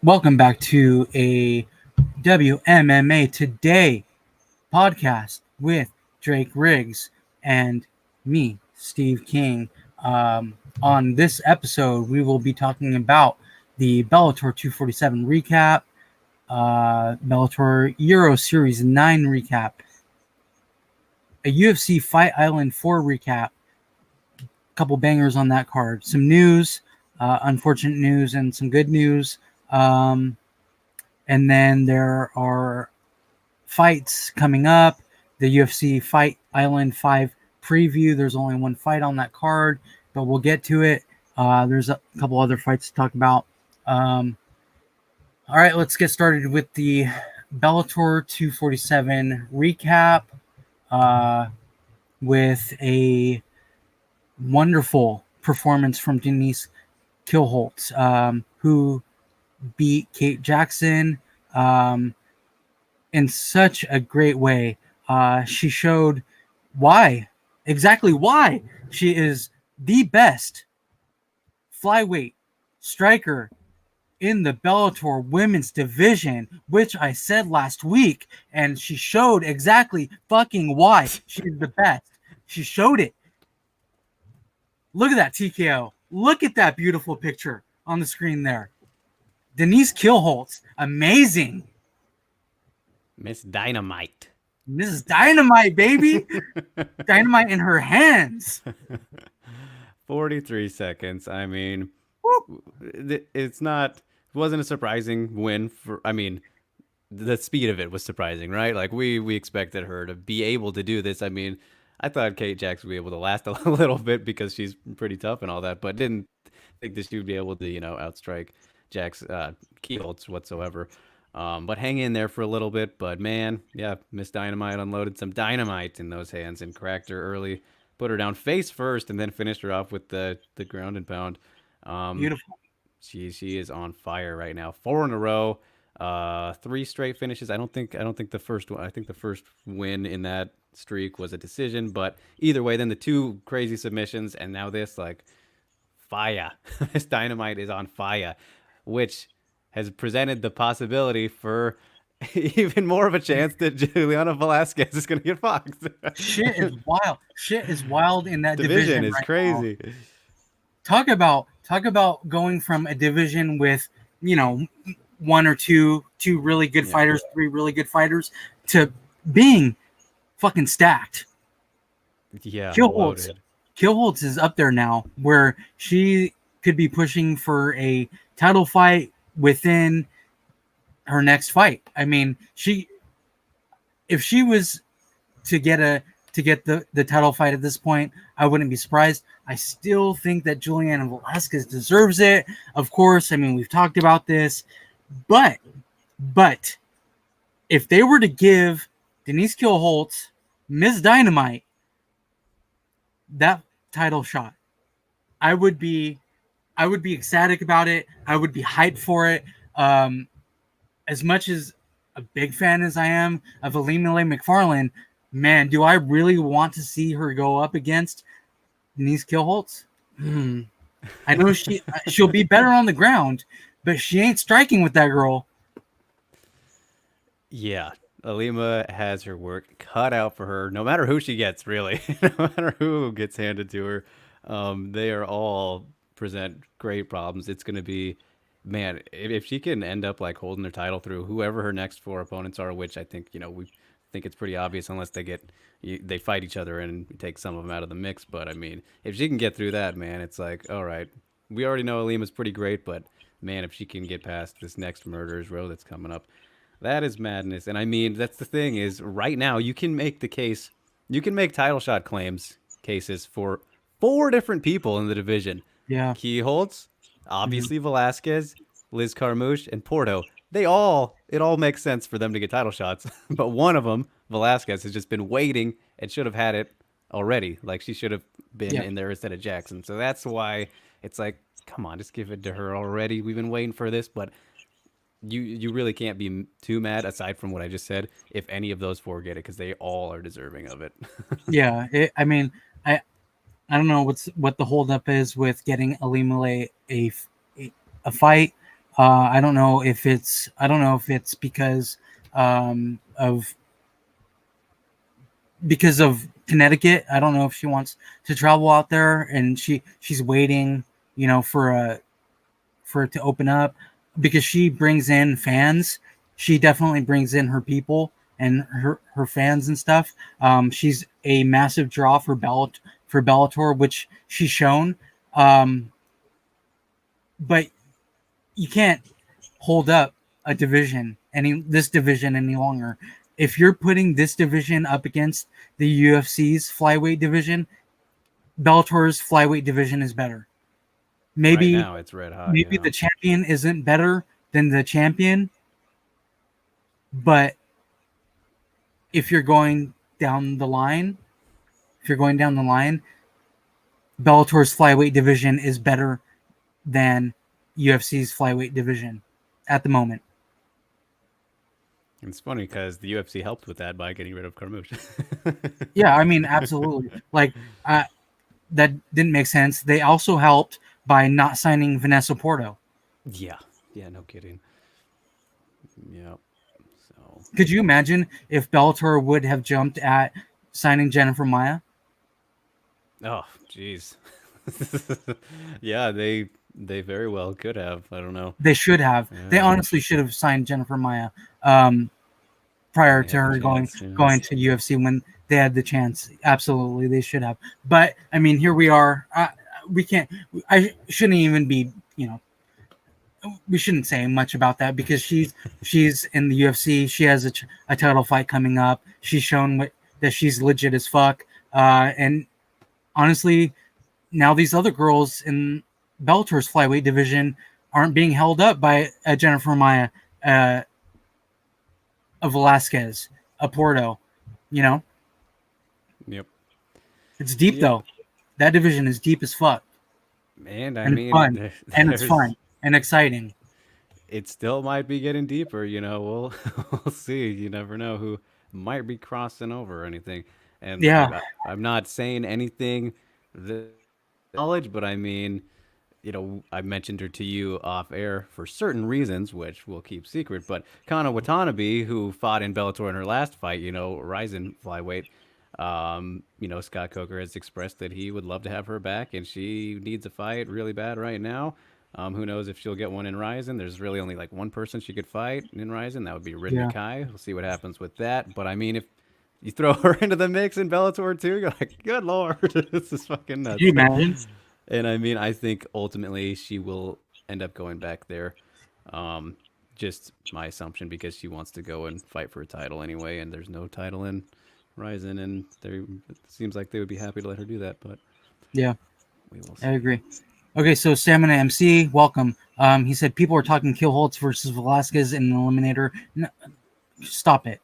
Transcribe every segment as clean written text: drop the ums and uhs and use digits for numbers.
Welcome back to a WMMA Today podcast with Drake Riggs and me, Steve King. On this episode, we will be talking about the Bellator 247 recap, Bellator Euro Series 9 recap, a UFC Fight Island 4 recap, a couple bangers on that card, some news, unfortunate news, and some good news. And then there are fights coming up. The UFC Fight Island 5 preview. There's only one fight on that card, but we'll get to it. There's a couple other fights to talk about. All right, let's get started with the Bellator 247 recap with a wonderful performance from Denise Kielholtz, who beat Kate Jackson in such a great way. She showed exactly why she is the best flyweight striker in the Bellator women's division, which I said last week, and she showed exactly fucking why she's the best. She showed it. Look at that TKO. Look at that beautiful picture on the screen there. Denise Kielholtz, amazing. Miss Dynamite. Mrs. Dynamite, baby. Dynamite in her hands. 43 seconds. I mean, wasn't a surprising win the speed of it was surprising, right? Like we expected her to be able to do this. I mean, I thought Kate Jackson would be able to last a little bit because she's pretty tough and all that, but didn't think that she would be able to, outstrike Kielholtz whatsoever. But hang in there for a little bit. But man, yeah, Miss Dynamite unloaded some dynamite in those hands and cracked her early, put her down face first, and then finished her off with the ground and pound. Beautiful. She is on fire right now. 4 in a row, 3 straight finishes. I don't think the first one. I think the first win in that streak was a decision. But either way, then the 2 crazy submissions, and now this fire. Miss Dynamite is on fire, which has presented the possibility for even more of a chance that Juliana Velasquez is going to get boxed. Shit is wild. Shit is wild in that division is right crazy. Now. Talk about going from a division with, 1 or 2 really good fighters, 3 really good fighters, to being fucking stacked. Yeah, Kielholtz is up there now, where she could be pushing for a title fight within her next fight. I mean, if she was to get the title fight at this point, I wouldn't be surprised. I still think that Juliana Velasquez deserves it. Of course, I mean, we've talked about this, but if they were to give Denise Kielholtz, Ms. Dynamite, that title shot, I would be ecstatic about it. I would be hyped for it. As much as a big fan as I am of Ilima-Lei Macfarlane, man, do I really want to see her go up against Denise Kielholtz? I know she'll be better on the ground, but she ain't striking with that girl. Yeah, Ilima has her work cut out for her, no matter who she gets, really. No matter who gets handed to her. They are all present great problems. It's going to be, man, if she can end up like holding her title through whoever her next 4 opponents are, which I think, we think it's pretty obvious unless they fight each other and take some of them out of the mix. But I mean, if she can get through that, man, it's like, all right, we already know Alima's pretty great, but man, if she can get past this next murderer's row that's coming up, that is madness. And I mean, that's the thing is right now you can make the case, you can make title shot cases for 4 different people in the division. Yeah. Kielholtz, obviously Velasquez, Liz Carmouche, and Porto. It all makes sense for them to get title shots. But one of them, Velasquez, has just been waiting and should have had it already. Like she should have been in there instead of Jackson. So that's why it's like, come on, just give it to her already. We've been waiting for this, but you really can't be too mad, aside from what I just said, if any of those 4 get it, because they all are deserving of it. Yeah, I mean, I don't know what the holdup is with getting Ilima-Lei a fight. I don't know if it's because of Connecticut. I don't know if she wants to travel out there and she's waiting, for it to open up, because she brings in fans. She definitely brings in her people and her fans and stuff. She's a massive draw for Bellator, which she's shown. But you can't hold up this division any longer. If you're putting this division up against the UFC's flyweight division, Bellator's flyweight division is better. Maybe right now it's red hot. Maybe the champion isn't better than the champion, but if you're going down the line, Bellator's flyweight division is better than UFC's flyweight division at the moment. It's funny because the UFC helped with that by getting rid of Carmouche. Yeah, I mean, absolutely. Like, that didn't make sense. They also helped by not signing Vanessa Porto. Yeah, no kidding. Yeah. So, could you imagine if Bellator would have jumped at signing Jennifer Maia? Oh, jeez. Yeah, they very well could have. I don't know. They should have. Yeah. They honestly should have signed Jennifer Maia prior to her going to UFC when they had the chance. Absolutely, they should have. But I mean, here we are. We can't. I shouldn't even be. We shouldn't say much about that because she's in the UFC. She has a title fight coming up. She's shown that she's legit as fuck. And honestly, now these other girls in Bellator's flyweight division aren't being held up by Jennifer Maia, a Velasquez, a Porto. Yep. It's deep though. That division is deep as fuck. And I mean, fun. And it's fun and exciting. It still might be getting deeper. We'll see. You never know who might be crossing over or anything. And yeah, I'm not saying anything knowledge, but I mean, I mentioned her to you off air for certain reasons, which we'll keep secret. But Kana Watanabe, who fought in Bellator in her last fight, Ryzen flyweight, Scott Coker has expressed that he would love to have her back, and she needs a fight really bad right now. Who knows if she'll get one in Ryzen? There's really only like one person she could fight in Ryzen. That would be Ridley Kai. We'll see what happens with that. But I mean, if you throw her into the mix in Bellator too, you're like, good lord, this is fucking nuts. Can you imagine? And I mean, I think ultimately she will end up going back there. Just my assumption, because she wants to go and fight for a title anyway, and there's no title in Ryzen, and it seems like they would be happy to let her do that. But yeah, we will see. I agree. Okay, so Stamina MC, welcome. He said people are talking Kill versus Velasquez in an eliminator. No, stop it.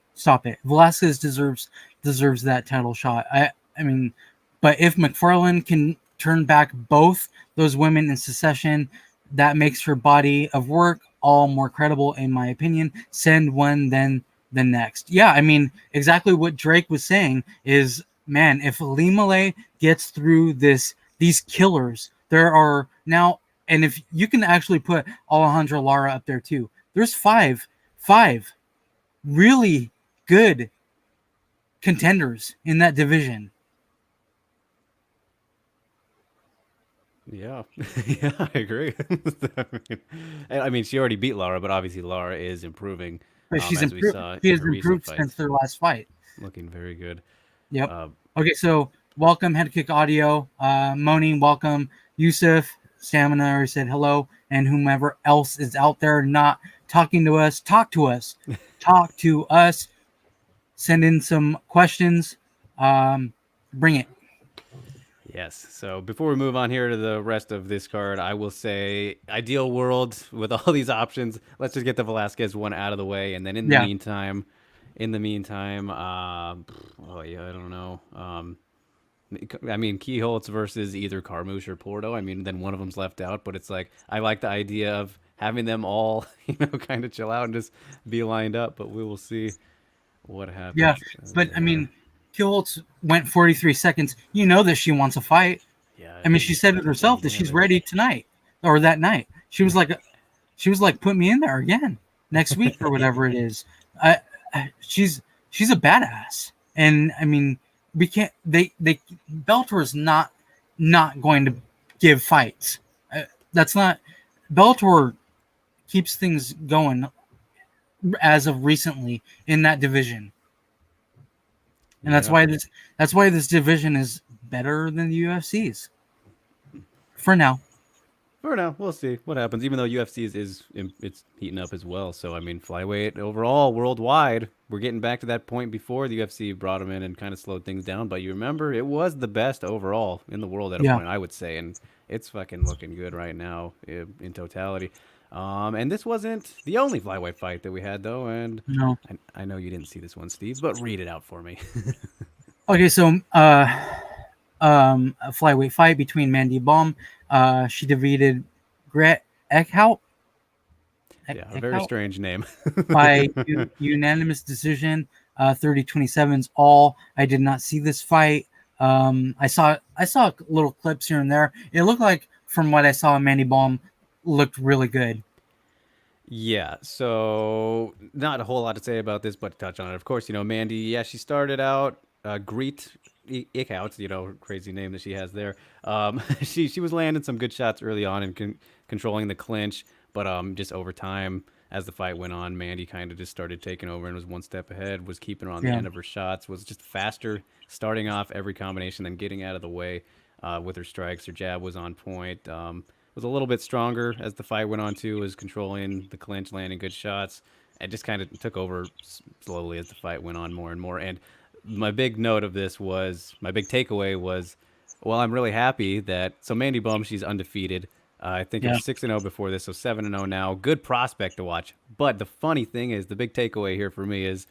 Velasquez deserves that title shot. I mean, but if McFarlane can turn back both those women in succession, that makes her body of work all more credible, in my opinion. Send one, then the next. Yeah, I mean, exactly what Drake was saying is, man, if Limale gets through these killers, there are now, and if you can actually put Alejandra Lara up there too, there's five really good contenders in that division. Yeah, I agree. I mean, she already beat Lara, but obviously Lara is improving. But she's improved. She has improved since their last fight. Looking very good. Yep. Okay, so welcome, Head Kick Audio. Moni, welcome. Yusuf, Stamina already said hello, and whomever else is out there not talking to us, talk to us. Talk to us. Send in some questions. Bring it. Yes. So before we move on here to the rest of this card, I will say, ideal world with all these options, let's just get the Velasquez one out of the way, and then in the meantime, I don't know. I mean, Keyholtz versus either Carmouche or Porto. I mean, then one of them's left out, but it's like, I like the idea of having them all, kind of chill out and just be lined up, but we will see what happens. Yeah, but I mean, Keyholtz went 43 seconds. You know that she wants a fight. Yeah. I mean, she said it herself that she's ready tonight or that night. She was like, she was like, put me in there again next week or whatever it is. She's a badass, and I mean, we can't. Bellator is not going to give fights. That's not Bellator keeps things going as of recently in that division, and that's why this division is better than the UFC's for now. For now, we'll see what happens. Even though UFC it's heating up as well. So I mean, flyweight overall worldwide, we're getting back to that point before the UFC brought them in and kind of slowed things down. But you remember, it was the best overall in the world at a Yeah. point, I would say, and it's fucking looking good right now in totality. And this wasn't the only flyweight fight that we had though, and No. I know you didn't see this one, Steve, but read it out for me. Okay, so a flyweight fight between Mandy Baum. She defeated Gret Eckhout. Yeah, a very strange name. By unanimous decision, 30-27's all. I did not see this fight. I saw little clips here and there. It looked like, from what I saw, Mandy Baum looked really good. Yeah, so not a whole lot to say about this, but to touch on it. Of course, Mandy, yeah, she started out Greet Ickhout, crazy name that she has there. She was landing some good shots early on and controlling the clinch, but just over time, as the fight went on, Mandy kind of just started taking over and was one step ahead, was keeping her on the end of her shots, was just faster, starting off every combination, then getting out of the way with her strikes. Her jab was on point. Was a little bit stronger as the fight went on too, was controlling the clinch, landing good shots, and just kind of took over slowly as the fight went on more and more. And my big takeaway was, well, I'm really happy that, so Mandy Baum, she's undefeated. I think it's 6-0 before this, so 7-0 now. Good prospect to watch. But the funny thing is, the big takeaway here for me is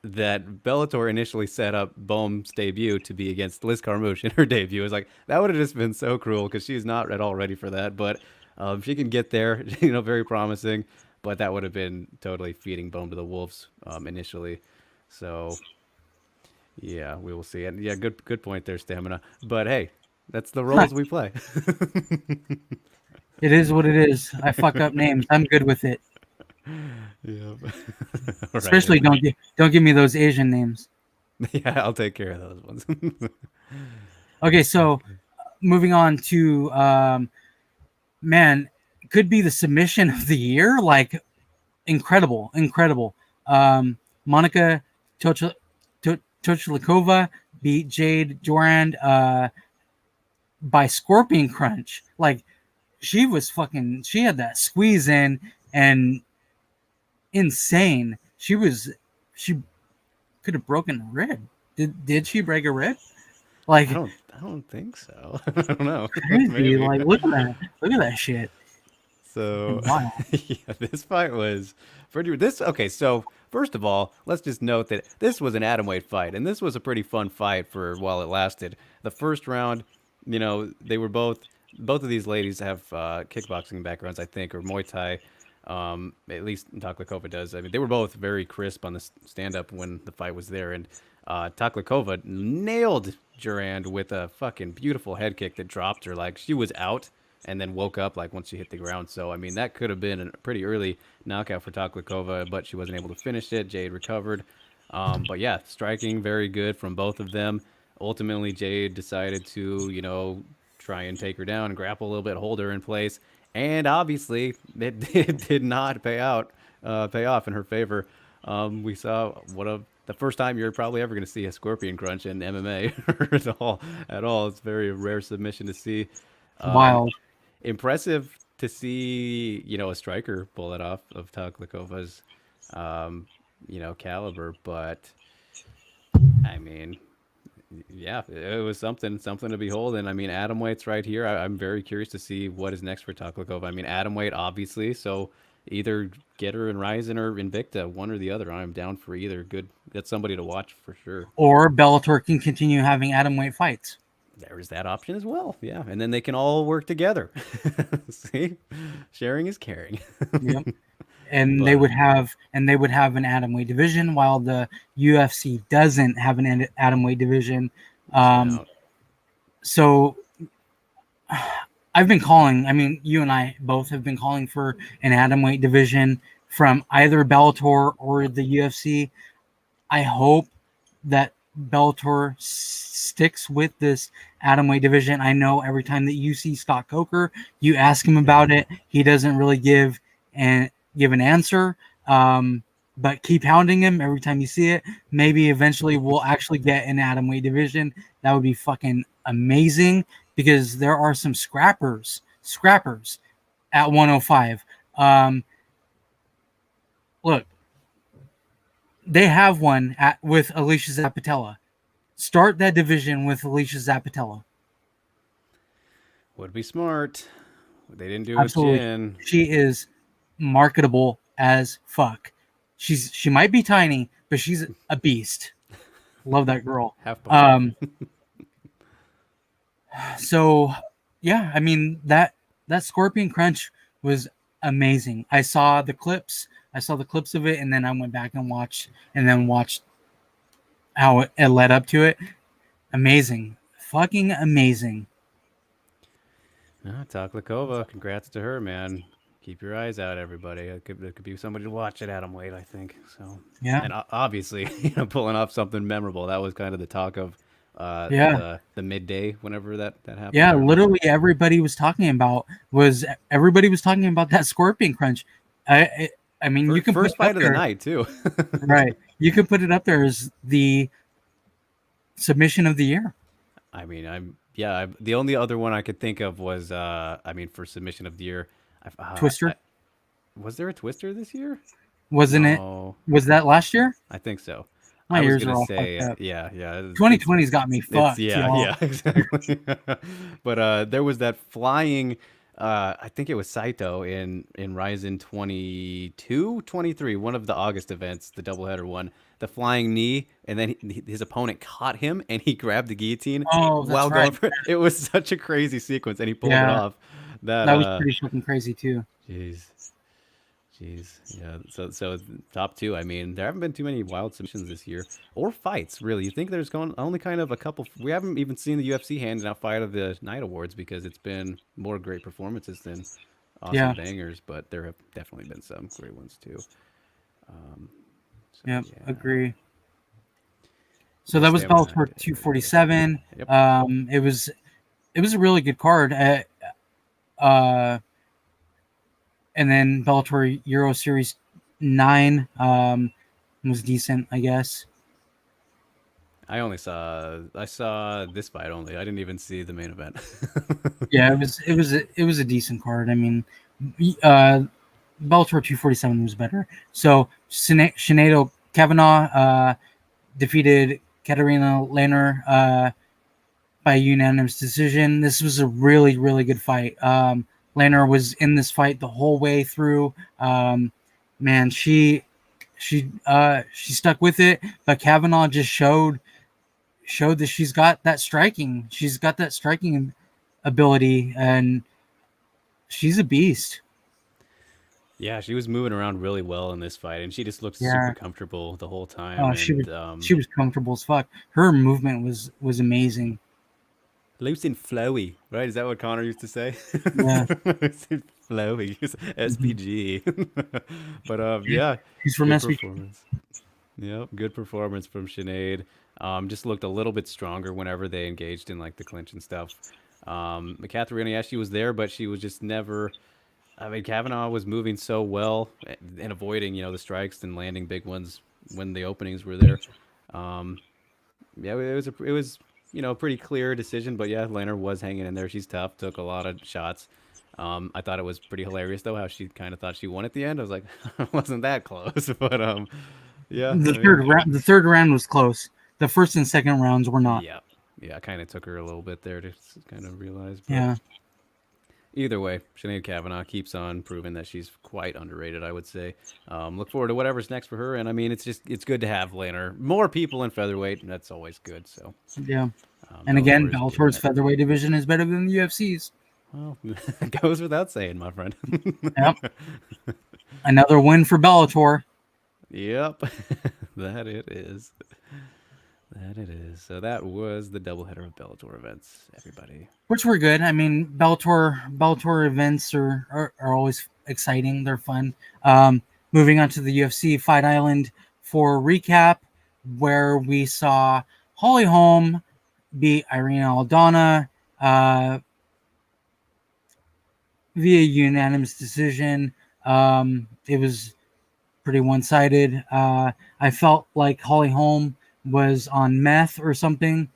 that Bellator initially set up Baum's debut to be against Liz Carmouche in her debut. It was like, that would have just been so cruel because she's not at all ready for that. But she can get there, very promising. But that would have been totally feeding Baum to the wolves initially. So, yeah, we will see. And yeah, good point there, Stamina. But hey, that's the roles we play. It is what it is. I fuck up names. I'm good with it. Yeah. Especially don't give me those Asian names. Yeah, I'll take care of those ones. Okay, so moving on to man, could be the submission of the year. Like, incredible. Monica Tochlikova beat Jade Durand by Scorpion Crunch. Like, she had that squeeze in and insane. She could have broken a rib. Did she break a rib? Like, I don't think so. I don't know. Crazy. Like, look at that shit. So wow. Yeah, this fight was pretty. Okay. So first of all, let's just note that this was an atomweight fight, and this was a pretty fun fight for while it lasted. The first round, they were both of these ladies have kickboxing backgrounds, I think, or Muay Thai. At least Taklikova does. I mean, they were both very crisp on the stand-up when the fight was there, and Taklikova nailed Durand with a fucking beautiful head kick that dropped her. Like, she was out and then woke up like once she hit the ground. So, I mean, that could have been a pretty early knockout for Taklikova, but she wasn't able to finish it. Jade recovered. But yeah, striking very good from both of them. Ultimately, Jade decided to, try and take her down and grapple a little bit, hold her in place. And obviously, it did not pay off in her favor. We saw the first time you're probably ever going to see a Scorpion Crunch in MMA at all. It's a very rare submission to see. Wild. Impressive to see, a striker pull it off of Taklikova's, caliber. But, I mean, yeah, it was something to behold. And I mean, atomweight's right here. I'm very curious to see what is next for Taklikova. I mean, atomweight, obviously. So either get her in Ryzen or Invicta, one or the other. I'm down for either. Good. That's somebody to watch for sure. Or Bellator can continue having atomweight fights. There is that option as well. Yeah, and then they can all work together. See, sharing is caring. Yep. And they would have an atomweight division, while the UFC doesn't have an atomweight division. So I've been calling. I mean, you and I both have been calling for an atomweight division from either Bellator or the UFC. I hope that Bellator sticks with this atomweight division. I know every time that you see Scott Coker, you ask him about it. He doesn't really give an answer. But keep hounding him every time you see it. Maybe eventually we'll actually get an atomweight division. That would be fucking amazing because there are some scrappers at 105. Look, they have one with Alicia Zapatella. Start that division with Alicia Zapatella. Would be smart. They didn't do it with Absolutely. Jin. She is marketable as fuck. She might be tiny, but she's a beast. Love that girl. Half bone. So yeah, I mean that Scorpion Crunch was amazing. I saw the clips of it, and then I went back and watched how it led up to it. Amazing. Fucking amazing. Taklakova, congrats to her, man. Keep your eyes out, everybody. It could be somebody to watch at atomweight, I think. So Yeah. and obviously, pulling off something memorable. That was kind of the talk of the midday whenever that happened. Yeah, literally everybody was talking about that Scorpion Crunch. I mean, you can first put it fight of the night too. Right. You could put it up there as the submission of the year. I mean, the only other one I could think of was for submission of the year, Twister. Was there a Twister this year? Wasn't it? Was that last year? I think so. My I was ears are gonna all say, fucked up. yeah. 2020's got me fucked. Yeah, exactly. But there was that flying. I think it was Saito in Ryzen 22, 23, one of the August events, the doubleheader one. The flying knee, and then his opponent caught him, and he grabbed the guillotine while going for it. It was such a crazy sequence, and he pulled it off. That was pretty fucking crazy too. Jeez, yeah. So top two. I mean, there haven't been too many wild submissions this year, or fights really. You think there's only kind of a couple. We haven't even seen the UFC handing out fight of the night awards because it's been more great performances than awesome bangers. But there have definitely been some great ones too. Agree. So that was Bellator 247. Yep. It was a really good card. And then Bellator Euro Series 9 was decent, I guess. I saw this fight only. I didn't even see the main event. Yeah, it was a decent card. I mean, Bellator 247 was better. So Sinead Kavanaugh defeated Katarina Lehner by unanimous decision. This was a really, really good fight. Lehner was in this fight the whole way through. Man, she stuck with it, but Kavanaugh just showed that she's got that striking. She's got that striking ability, and she's a beast. Yeah, she was moving around really well in this fight, and she just looked super comfortable the whole time. Oh, she was comfortable as fuck. Her movement was amazing. Loose and flowy, right? Is that what Connor used to say? Yeah. Loose and flowy. SPG. But yeah. He's from SPG. Yep, good performance from Sinead. Just looked a little bit stronger whenever they engaged in like the clinch and stuff. Katharina, yeah, she was there, but she was just never. I mean, Kavanaugh was moving so well and avoiding, the strikes and landing big ones when the openings were there. Yeah, it was a pretty clear decision, but yeah, Lehner was hanging in there. She's tough, took a lot of shots. I thought it was pretty hilarious though how she kind of thought she won at the end. I was like, wasn't that close, but yeah. The third round was close. The first and second rounds were not. Yeah, kind of took her a little bit there to kind of realize. But yeah. Either way, Sinead Kavanaugh keeps on proving that she's quite underrated, I would say. Look forward to whatever's next for her, and I mean, it's good to have Lehner. More people in featherweight, and that's always good. So yeah, and again, Bellator's featherweight division is better than the UFC's. Well, it goes without saying, my friend. Yep. Another win for Bellator. Yep, that it is. That it is. So that was the doubleheader of Bellator events, everybody. which were good. I mean, Bellator events are always exciting. They're fun. Moving on to the UFC Fight Island for recap, where we saw Holly Holm beat Irina Aldana via unanimous decision. It was pretty one-sided. I felt like Holly Holm was on meth or something.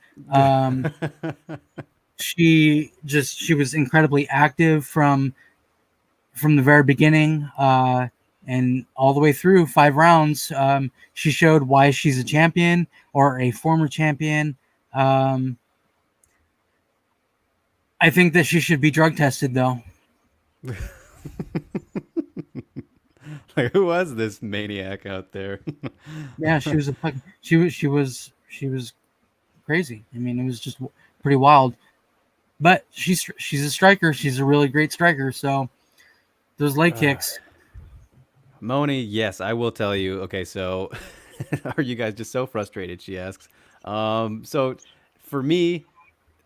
She was incredibly active from the very beginning and all the way through 5 rounds. She showed why she's a champion or a former champion. I think that she should be drug tested, though. Like, who was this maniac out there? Yeah, she was crazy. I mean, it was just pretty wild. But she's a striker. She's a really great striker. So those leg kicks. Moni, yes, I will tell you. Okay, so are you guys just so frustrated? She asks. So for me,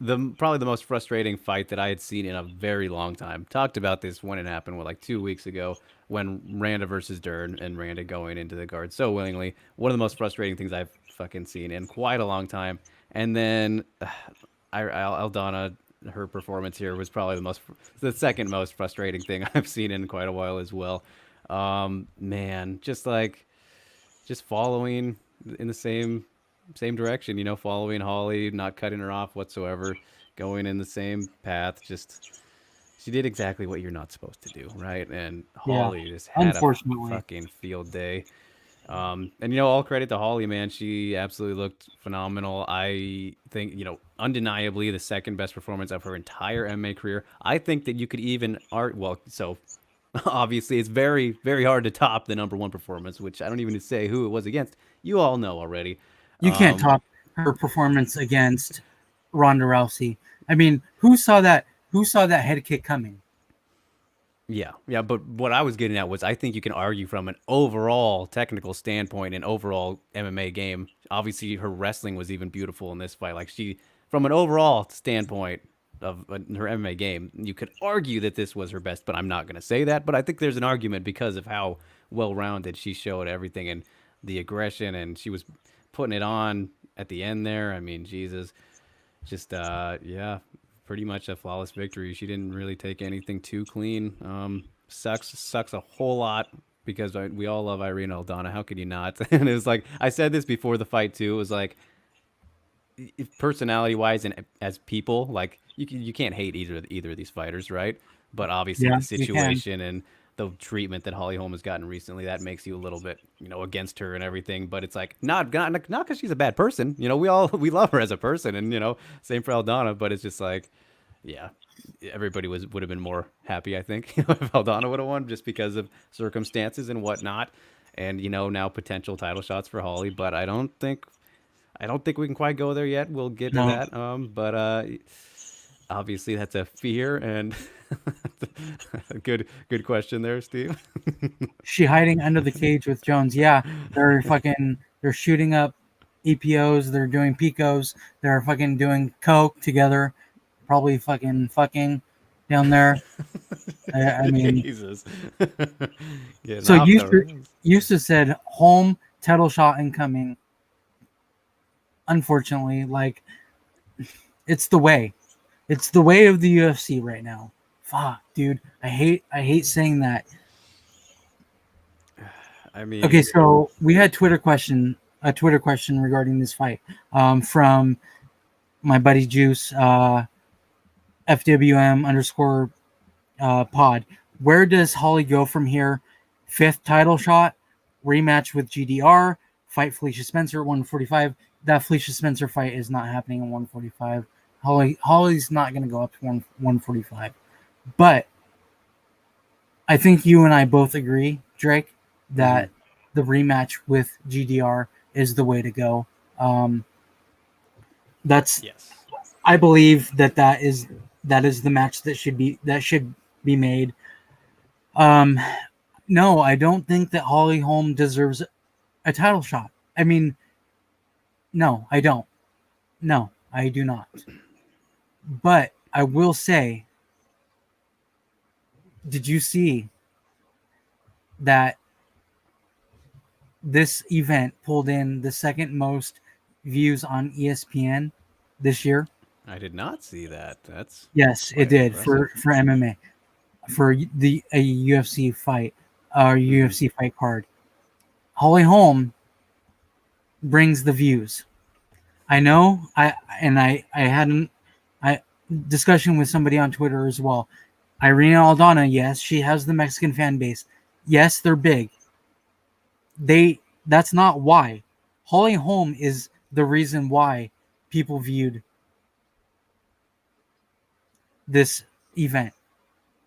probably the most frustrating fight that I had seen in a very long time. Talked about this when it happened, like 2 weeks ago, when Randa versus Dern and Randa going into the guard so willingly. One of the most frustrating things I've fucking seen in quite a long time. And then Aldana, her performance here was probably the second most frustrating thing I've seen in quite a while as well. Man, just following in the same direction, following Holly, not cutting her off whatsoever, going in the same path. Just she did exactly what you're not supposed to do, right? And Yeah, Holly just had a unfortunately. fucking field day. And all credit to Holly, man. She absolutely looked phenomenal. I think, undeniably the second best performance of her entire MMA career. I think that you could even so obviously it's very, very hard to top the number one performance, which I don't even need to say who it was against. You all know already. You can't top her performance against Ronda Rousey. I mean, who saw that? Who saw that head kick coming? Yeah, but what I was getting at was I think you can argue from an overall technical standpoint and overall MMA game. Obviously, her wrestling was even beautiful in this fight. Like from an overall standpoint of her MMA game, you could argue that this was her best, but I'm not going to say that. But I think there's an argument because of how well-rounded she showed everything and the aggression, and she was putting it on at the end there. I mean, Jesus, just yeah, pretty much a flawless victory. She didn't really take anything too clean. Sucks a whole lot because we all love Irina Aldana. How could you not? And it was like I said this before the fight too. It was like, personality wise and as people, like you can't hate either of these fighters, right? But obviously Yeah, the you can. situation and the treatment that Holly Holm has gotten recently, that makes you a little bit, against her and everything. But it's like not because she's a bad person. We love her as a person, and same for Aldana. But it's just like, yeah, everybody would have been more happy, I think, if Aldana would have won just because of circumstances and whatnot. And now potential title shots for Holly, but I don't think we can quite go there yet. We'll get to No, that. But obviously that's a fear, and good question there, Steve. she hiding under the cage with Jones. Yeah, they're shooting up EPOs. They're doing picos. They're fucking doing coke together. Probably fucking down there. I mean, Jesus. Getting so off the rails. Eustace said home title shot incoming. Unfortunately, like it's the way. It's the way of the UFC right now. Fuck, dude. I hate saying that. I mean, Okay, so we had a Twitter question regarding this fight from my buddy Juice, FWM _ pod. Where does Holly go from here? 5th title shot, rematch with GDR, fight Felicia Spencer at 145. That Felicia Spencer fight is not happening at 145. Holly's not going to go up to 145. But I think you and I both agree, Drake, that the rematch with GDR is the way to go. yes. I believe that is the match that should be made. No, I don't think that Holly Holm deserves a title shot. I mean, No, I don't. No, I do not. But I will say, did you see that this event pulled in the second most views on ESPN this year? I did not see that. That's Yes, it quite did impressive. for MMA, for the a UFC fight or Hmm. UFC fight card. Holly Holm brings the views. I know. I had I discussion with somebody on Twitter as well. Irina Aldana, yes, she has the Mexican fan base. Yes, they're big. That's not why. Holly Holm is the reason why people viewed this event.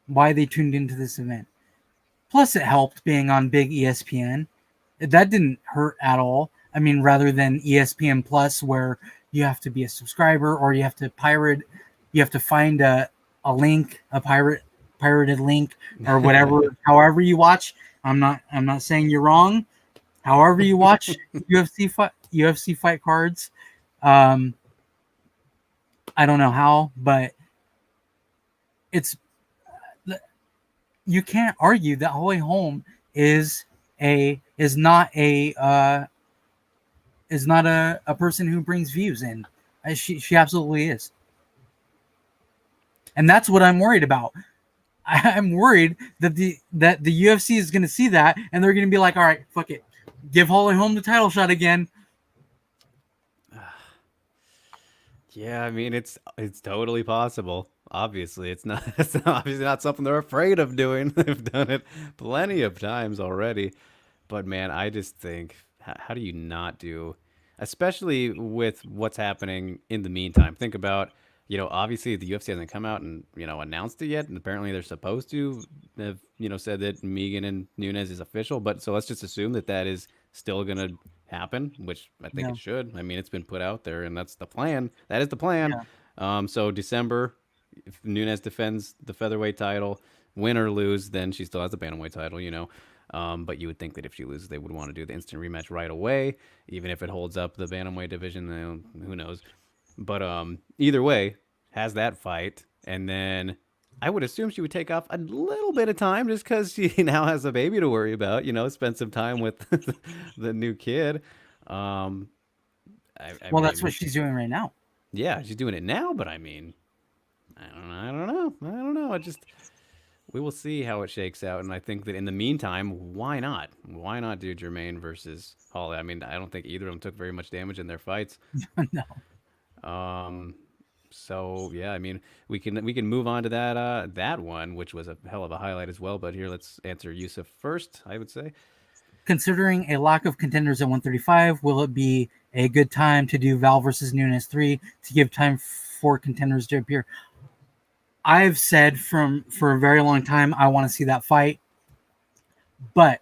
Why they tuned into this event. Plus, it helped being on big ESPN. That didn't hurt at all. I mean, rather than ESPN Plus, where you have to be a subscriber or you have to pirate, you have to find a link, a pirated link or whatever. However you watch, I'm not saying you're wrong. However you watch UFC fight cards, um, I don't know how, but it's you can't argue that Holly Holm is a is not a person who brings views in. She absolutely is, and that's what I'm worried about. I'm worried that the UFC is going to see that and they're going to be like, all right, fuck it, give Holly Holm the title shot again. Yeah, I mean it's totally possible. Obviously, it's obviously not something they're afraid of doing. They've done it plenty of times already. But man, I just think how do you not do, especially with what's happening in the meantime? Think about, obviously the UFC hasn't come out and, announced it yet, and apparently they're supposed to have, said that Megan and Nunes is official, but so let's just assume that that is still going to happen, which I think Yeah, it should. I mean, it's been put out there and that's the plan. That is the plan. yeah, So December, if Nunes defends the featherweight title, win or lose, then she still has the bantamweight title. But you would think that if she loses, they would want to do the instant rematch right away, even if it holds up the bantamweight division. Who knows? But either way, has that fight, and then I would assume she would take off a little bit of time just because she now has a baby to worry about. Spend some time with the new kid. Um, I well, that's what mean, she's doing right now. yeah, she's doing it now, but I mean, I don't know. I just we will see how it shakes out. And I think that in the meantime, why not? Why not do Jermaine versus Holly? I mean, I don't think either of them took very much damage in their fights. No. Um, so yeah, I mean, we can move on to that one, which was a hell of a highlight as well. But here, let's answer Yusuf first. I would say. Considering a lack of contenders at 135, will it be a good time to do Val versus Nunes 3 to give time for contenders to appear? I've said for a very long time I want to see that fight, but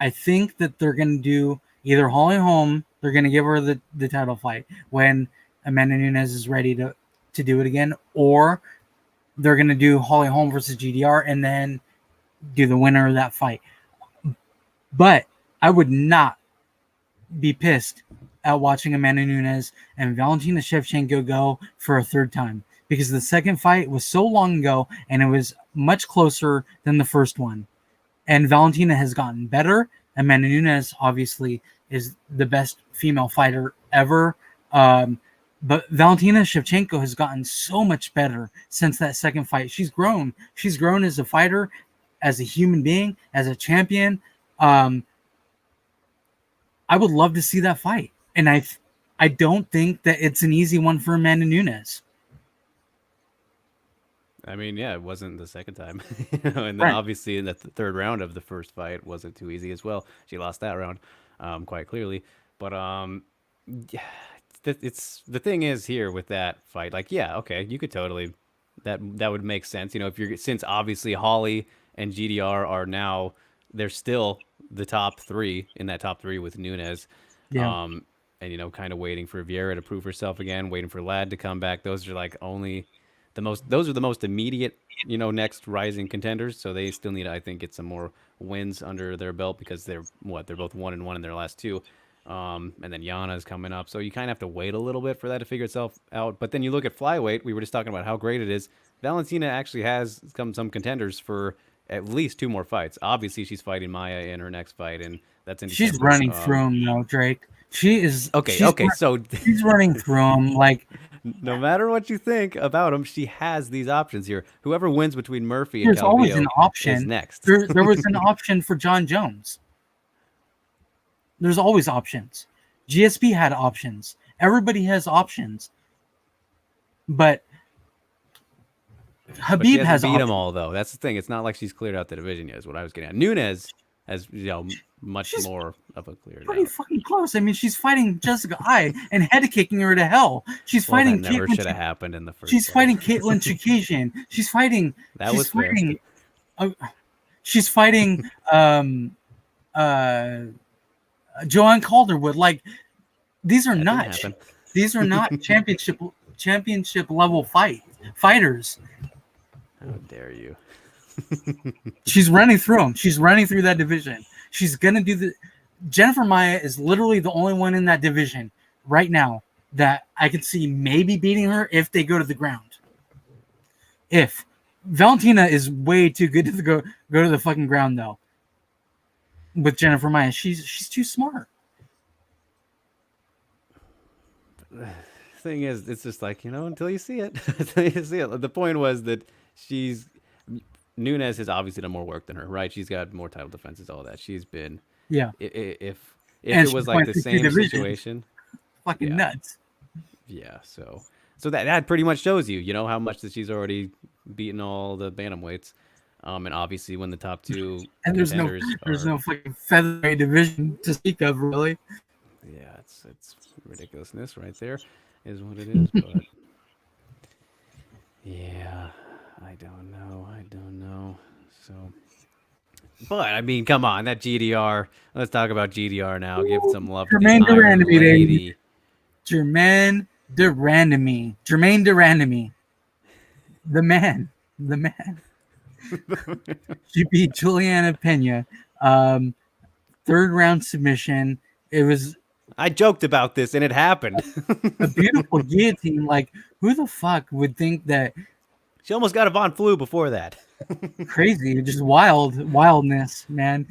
I think that they're going to do either Holly Holm, they're going to give her the title fight when Amanda Nunes is ready to do it again, or they're going to do Holly Holm versus GDR and then do the winner of that fight. But I would not be pissed at watching Amanda Nunes and Valentina Shevchenko go for a third time because the second fight was so long ago and it was much closer than the first one. And Valentina has gotten better. Amanda Nunes obviously is the best female fighter ever. But Valentina Shevchenko has gotten so much better since that second fight. She's grown. She's grown as a fighter, as a human being, as a champion. Um, I would love to see that fight. And I don't think that it's an easy one for Amanda Nunes. I mean, yeah, it wasn't the second time, and then Right. obviously in the third round of the first fight wasn't too easy as well. She lost that round, quite clearly. But yeah, it's the thing is here with that fight, like, yeah, okay, you could totally that would make sense. If you're since obviously Holly and GDR are now they're still the top three in that top three with Nunes, Yeah. um, and kind of waiting for Vieira to prove herself again, waiting for Ladd to come back. Those are like only those are the most immediate, next rising contenders. So they still need to, I think, get some more wins under their belt because they're both 1-1 in their last two. And then Yana's coming up. So you kind of have to wait a little bit for that to figure itself out. But then you look at flyweight. We were just talking about how great it is. Valentina actually has some contenders for at least 2 more fights. Obviously, she's fighting Maya in her next fight, and that's in She's December. running through him, though, Drake. She is. Okay. So she's running through him. Like, no matter what you think about him, she has these options here. Whoever wins between Murphy and there's always Calvillo an option. is next. There was an option for John Jones. There's always options. GSP had options. Everybody has options. But Habib But she has beat options. them all, though. That's the thing. It's not like she's cleared out the division yet. Is what I was getting at. Nunes has much more of a cleared Pretty out. fucking close. I mean, she's fighting Jessica Ai and head kicking her to hell. She's fighting. That never should have happened in the first. She's fight. fighting Caitlin Chikagian. She's fighting. That she's was fighting. fair. She's fighting. Joanne Calderwood. Like, these are not championship level fighters. How dare you? She's running through them. She's running through that division. She's gonna do the. Jennifer Maia is literally the only one in that division right now that I can see maybe beating her if they go to the ground. If Valentina is way too good to go to the fucking ground though. With Jennifer Maia, she's too smart. Thing is, it's just like, until you see it. Until you see it. The point was that Nunes has obviously done more work than her, right? She's got more title defenses, all that. She's been if it was like the same situation, fucking nuts. Yeah, so that pretty much shows you, how much that she's already beaten all the bantamweights. And obviously when the top 2 and there's no fucking featherweight division to speak of, really. Yeah, it's ridiculousness right there, is what it is. But yeah, I don't know. So, but I mean, come on, that GDR. Let's talk about GDR now. Give some love to Jermaine the Iron Lady. Jermaine Durandamy. The man. She beat Juliana Pena. 3rd round submission. It was. I joked about this, and it happened. A beautiful guillotine. Like, who the fuck would think that? She almost got a Von Flue before that. Crazy, just wildness, man.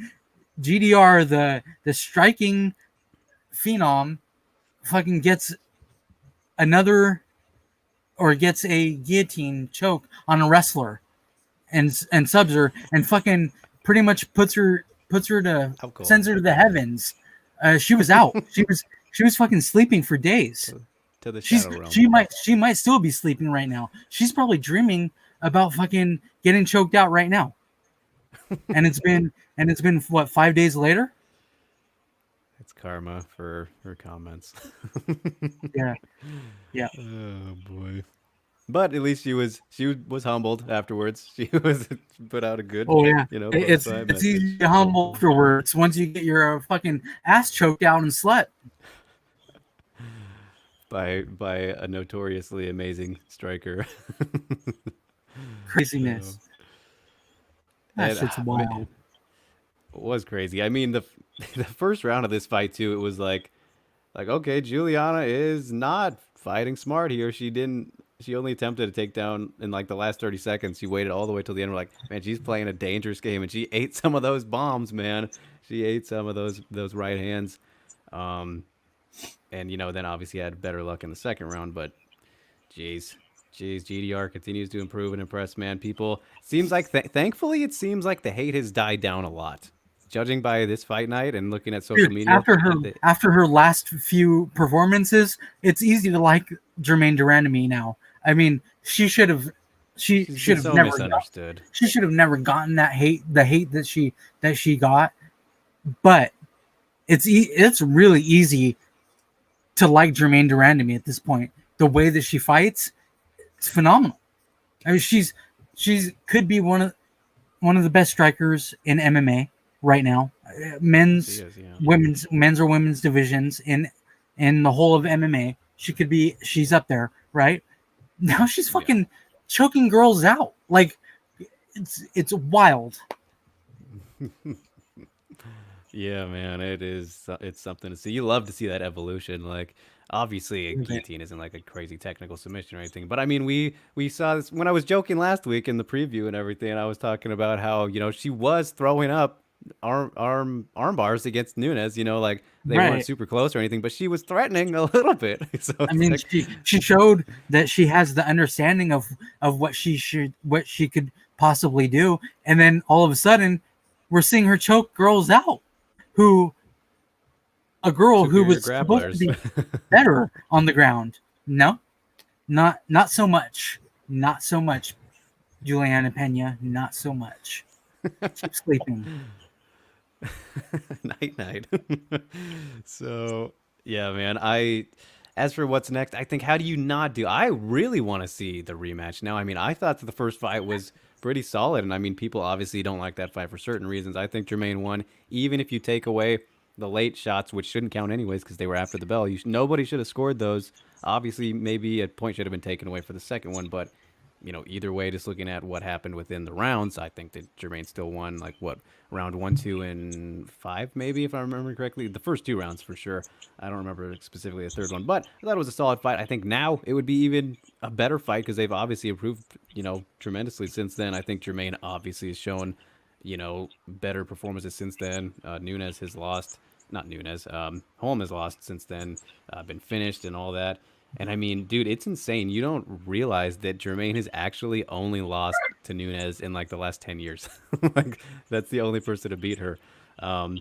GDR, the striking phenom, fucking gets gets a guillotine choke on a wrestler, and subs her, and fucking pretty much puts her to sends her to the heavens. She was out. She was fucking sleeping for days. To the shadow realm. She might still be sleeping right now. She's probably dreaming about fucking getting choked out right now. And it's been what, 5 days later? It's karma for her comments. Yeah. Oh boy. But at least she was humbled afterwards. She was put out a good. Oh yeah. It's message. easy to humble afterwards once you get your fucking ass choked out and slut. By a notoriously amazing striker. Craziness. That shit's wild. It was crazy. I mean, the first round of this fight too, it was like okay, Juliana is not fighting smart here. She only attempted to take down in like the last 30 seconds. She waited all the way till the end. We're like, man, she's playing a dangerous game, and she ate some of those bombs, man. She ate some of those right hands. And then obviously had better luck in the second round. But jeez, GDR continues to improve and impress, man. People seems like thankfully it seems like the hate has died down a lot. Judging by this fight night and looking at social media, after her last few performances, it's easy to like Jermaine Durandamy now. I mean, she should have never misunderstood. She should have never gotten the hate that she got. But it's really easy to like Jermaine Durandamy at this point. The way that she fights, it's phenomenal. I mean, she's could be one of the best strikers in MMA right now. Men's or women's divisions in the whole of MMA. She's up there, right? Now she's fucking choking girls out. Like, it's wild. Yeah, man, it's something to see. You love to see that evolution. Like, obviously, a Okay. guillotine isn't like a crazy technical submission or anything, but I mean, we saw this when I was joking last week in the preview and everything, and I was talking about how, she was throwing up arm bars against Nunes, like they weren't Right. super close or anything, but she was threatening a little bit. So I it's mean, like, she showed that she has the understanding of what she could possibly do, and then all of a sudden, we're seeing her choke girls out, who a girl who superior was supposed to grapplers. be better on the ground. No, not so much. Not so much, Juliana Pena. Not so much. Keep sleeping. Night night. So yeah, man. As for what's next, I think how do you not do? I really want to see the rematch now. I mean, I thought that the first fight was pretty solid, and I mean, people obviously don't like that fight for certain reasons. I think Jermaine won, even if you take away the late shots, which shouldn't count anyways because they were after the bell. Nobody should have scored those. Obviously, maybe a point should have been taken away for the second one, but either way, just looking at what happened within the rounds, I think that Jermaine still won. Like what, round 1, 2, and 5, maybe if I remember correctly. The first 2 rounds for sure. I don't remember specifically the third one, but I thought it was a solid fight. I think now it would be even a better fight because they've obviously improved, tremendously since then. I think Jermaine obviously has shown, better performances since then. Nunes has lost, not Nunes. Holm has lost since then. Been finished and all that. And I mean, dude, it's insane. You don't realize that Jermaine has actually only lost to Nunes in like the last 10 years. Like, that's the only person to beat her. Um,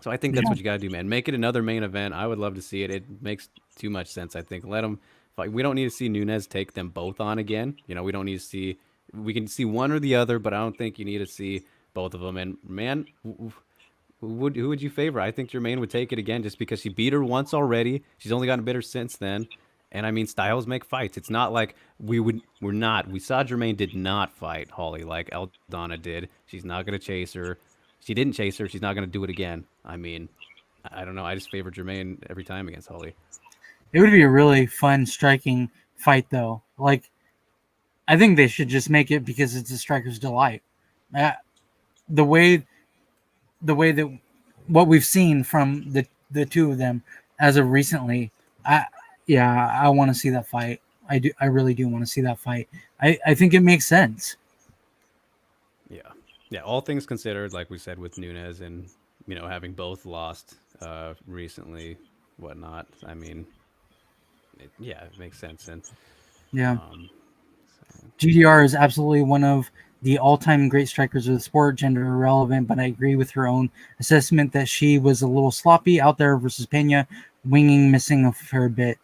so I think that's Yeah, what you got to do, man. Make it another main event. I would love to see it. It makes too much sense, I think. Let them fight. We don't need to see Nunes take them both on again. We don't need to see, we can see one or the other, but I don't think you need to see both of them. And man, who would you favor? I think Jermaine would take it again just because she beat her once already. She's only gotten better since then. And I mean, styles make fights. It's not like we're not. We saw Jermaine did not fight Holly like Aldana did. She's not gonna chase her. She didn't chase her. She's not gonna do it again. I mean, I don't know. I just favor Jermaine every time against Holly. it would be a really fun striking fight, though. Like, I think they should just make it because it's a striker's delight. Uh, the way the way that what we've seen from the two of them as of recently, I yeah, I want to see that fight. I do. I really do want to see that fight. I think it makes sense. Yeah, yeah. All things considered, like we said with Nunez and having both lost recently, whatnot. I mean, yeah, it makes sense. And Yeah, um, so GDR is absolutely one of the all-time great strikers of the sport, gender irrelevant, but I agree with her own assessment that she was a little sloppy out there versus Pena, winging, missing a fair bit.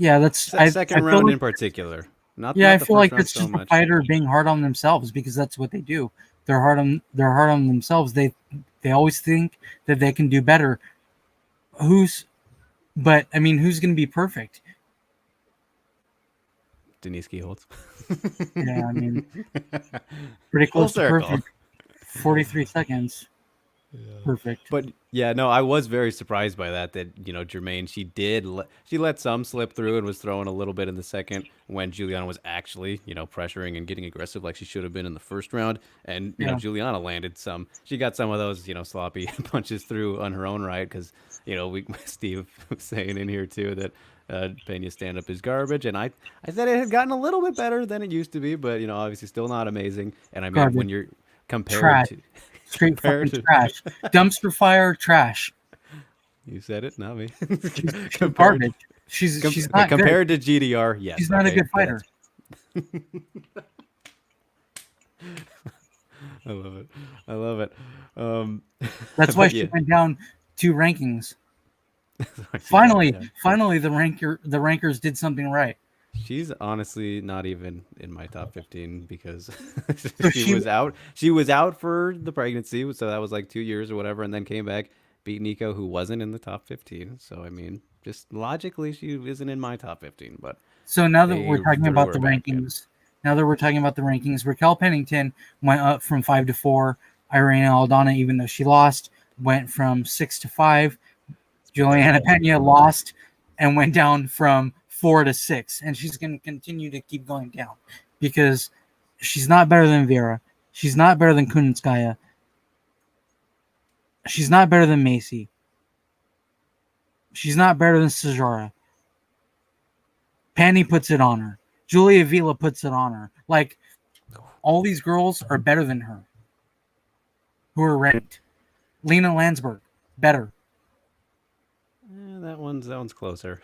Yeah, that's I second feel round like in particular, not yeah, I not the feel first like round it's so just a much. fighter being hard on themselves because that's what they do. They're hard on themselves. They always think that they can do better. Who's but I mean, who's going to be perfect? Denise Holtz. Yeah, I mean, pretty Full close to circle. perfect. 43 seconds. Perfect. But yeah, no, I was very surprised by that. That Jermaine, she let some slip through and was throwing a little bit in the second when Juliana was actually pressuring and getting aggressive like she should have been in the first round. And Yeah. Juliana landed some. She got some of those sloppy punches through on her own right because we Steve was saying in here too that Pena's stand up is garbage, and I said it had gotten a little bit better than it used to be, but obviously still not amazing. And I mean Garbage. when you're compared Trash. to Straight compared fucking to trash. Dumpster fire trash. you said it, not me. She's compared garbage. She's okay, not good. compared to GDR, yes, She's not a okay, good that's fighter. I love it. I love it. Um, That's why but she yeah, went down 2 rankings. sorry, she did. Finally, Yeah, finally the rankers did something right. she's honestly not even in my top 15 because So she she was out. She was out for the pregnancy, so that was like 2 years or whatever, and then came back, beat Nico, who wasn't in the top 15. So I mean, just logically, she isn't in my top 15, but So now that they we're talking threw about her the back in. rankings, Raquel Pennington went up from 5 to 4. Irene Aldana, even though she lost, went from 6 to 5. It's Juliana pathetic. Pena lost and went down from 4 to 6, and she's going to continue to keep going down because she's not better than Vera. She's not better than Kunitskaya. She's not better than Macy. She's not better than Sajara. Penny puts it on her. Julia Vila puts it on her. Like, all these girls are better than her. Who are ranked. Lena Landsberg, better. That one's closer.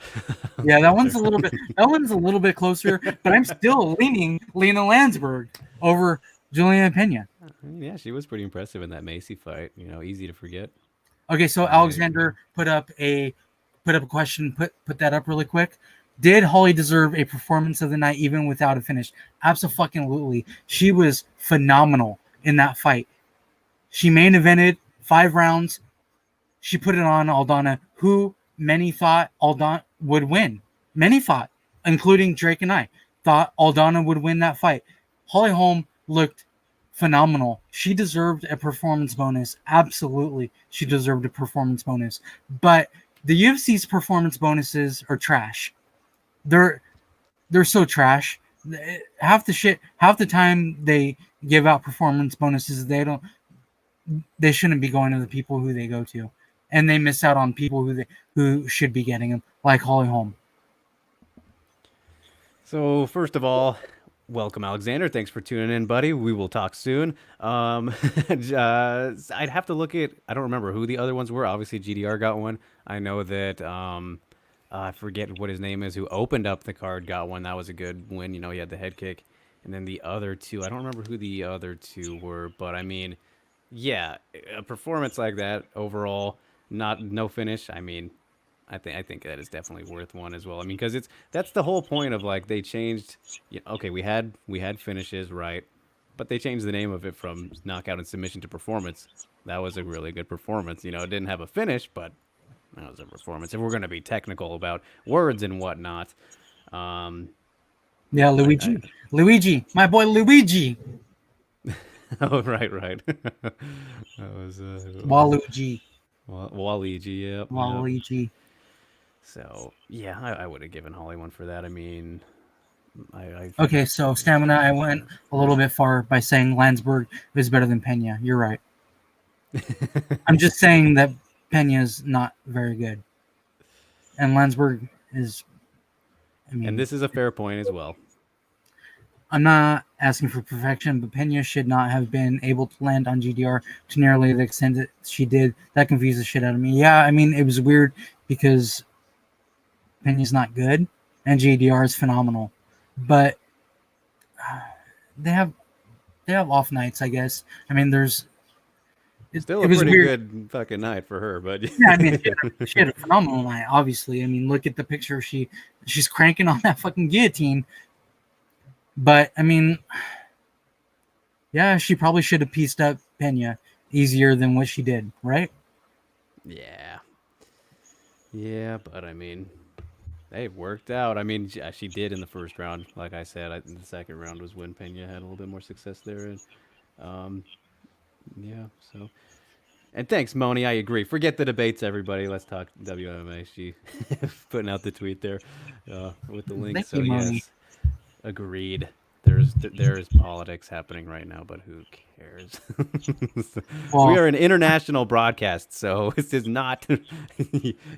Yeah, that one's a little bit closer, but I'm still leaning Lena Landsberg over Juliana Pena. Yeah, she was pretty impressive in that Macy fight. Easy to forget. Okay, so Alexander put up a question. Put that up really quick. Did Holly deserve a performance of the night even without a finish? Absolutely. She was phenomenal in that fight. She main evented 5 rounds. She put it on Aldana, who many thought Aldana would win. Many thought, including Drake and I, thought Aldana would win that fight. Holly Holm looked phenomenal. She deserved a performance bonus. Absolutely, she deserved a performance bonus. But the UFC's performance bonuses are trash. They're so trash. Half the time they give out performance bonuses, they shouldn't be going to the people who they go to, and they miss out on people who should be getting them, like Holly Holm. So first of all, welcome, Alexander. Thanks for tuning in, buddy. We will talk soon. I'd have to look at. I don't remember who the other ones were. Obviously, GDR got one. I know that. I forget what his name is. Who opened up the card got one. That was a good win. He had the head kick, and then the other two. I don't remember who the other two were, but I mean, yeah, a performance like that overall, no finish. I mean, I think that is definitely worth one as well. I mean, because that's the whole point of like they changed. Okay, we had finishes, right, but they changed the name of it from knockout and submission to performance. That was a really good performance. It didn't have a finish, but that was a performance. If we're going to be technical about words and whatnot. Yeah, Luigi, my boy Luigi. Oh, right. That was Waluigi. Waluigi, yeah. Waluigi. Yep. So, yeah, I would have given Holly one for that. I mean, Okay, so stamina, I went a little bit far by saying Landsberg is better than Pena. You're right. I'm just saying that Pena's not very good. And Landsberg is... and this is a fair point as well. I'm not asking for perfection, but Pena should not have been able to land on GDR to nearly the extent that she did. That confused the shit out of me. Yeah, I mean, it was weird because Pena's not good and GDR is phenomenal. But they have off nights, I guess. I mean, Still a pretty good fucking night for her, but yeah, I mean, she had a phenomenal night. Obviously, I mean, look at the picture. She's cranking on that fucking guillotine. But I mean, yeah, she probably should have pieced up Pena easier than what she did, right? Yeah, but I mean, they worked out. I mean, she did in the first round. Like I said, the second round was when Pena had a little bit more success there, and yeah. So, and thanks, Moni. I agree. Forget the debates, everybody. Let's talk WMMA. She putting out the tweet there with the link. Thank you, Moni. Yes, agreed. There's politics happening right now, but who cares? Well, we are an international broadcast, so this is not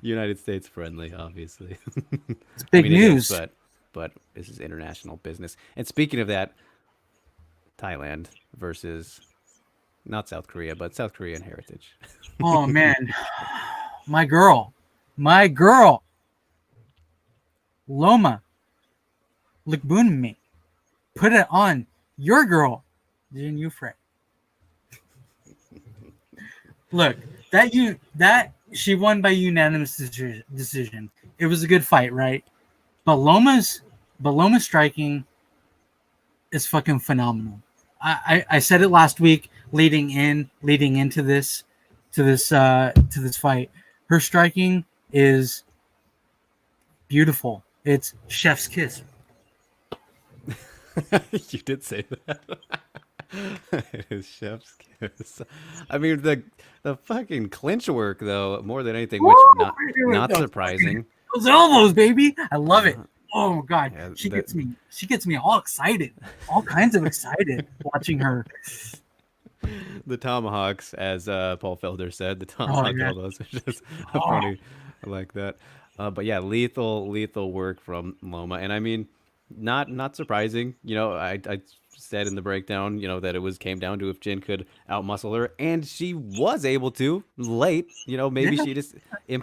United States friendly, obviously. It's big news. But this is international business. And speaking of that, Thailand versus not South Korea, but South Korean heritage. Oh man, my girl, Loma Likbunmi. Put it on your girl, Jin Yufre. Look, that she won by unanimous decision. It was a good fight, right? But Loma's striking is fucking phenomenal. I said it last week, leading into this fight. Her striking is beautiful. It's chef's kiss. You did say that. It is chef's kiss. I mean, the fucking clinch work, though, more than anything, which not surprising. Those elbows, baby. I love it. Oh God, yeah, she gets me all excited, all kinds of excited watching her. The tomahawks, as Paul Felder said, the Oh tomahawk yeah. elbows are just Oh, funny. I like that. But yeah, lethal work from Loma, and I mean, not surprising. I said in the breakdown, that it was came down to if Jin could outmuscle her, and she was able to late. Maybe yeah. she just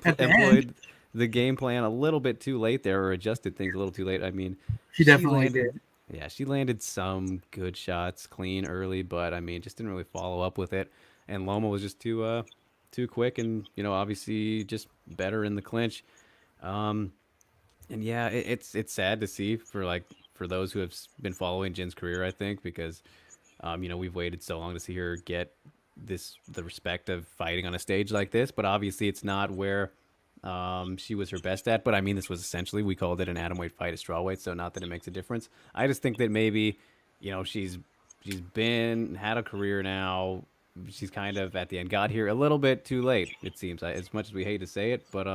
At the end, employed the game plan a little bit too late there, or adjusted things a little too late. I mean, she she definitely did. landed, yeah, she landed some good shots clean early, but I mean, just didn't really follow up with it. And Loma was just too quick, and obviously just better in the clinch. Um, and yeah, it's sad to see for those who have been following Jin's career, I think, because we've waited so long to see her get the respect of fighting on a stage like this, but obviously it's not where she was her best at. But I mean, this was essentially, we called it an atomweight fight, a strawweight, so not that it makes a difference. I just think that maybe, she's been had a career now. She's kind of at the end, got here a little bit too late. It seems, as much as we hate to say it, but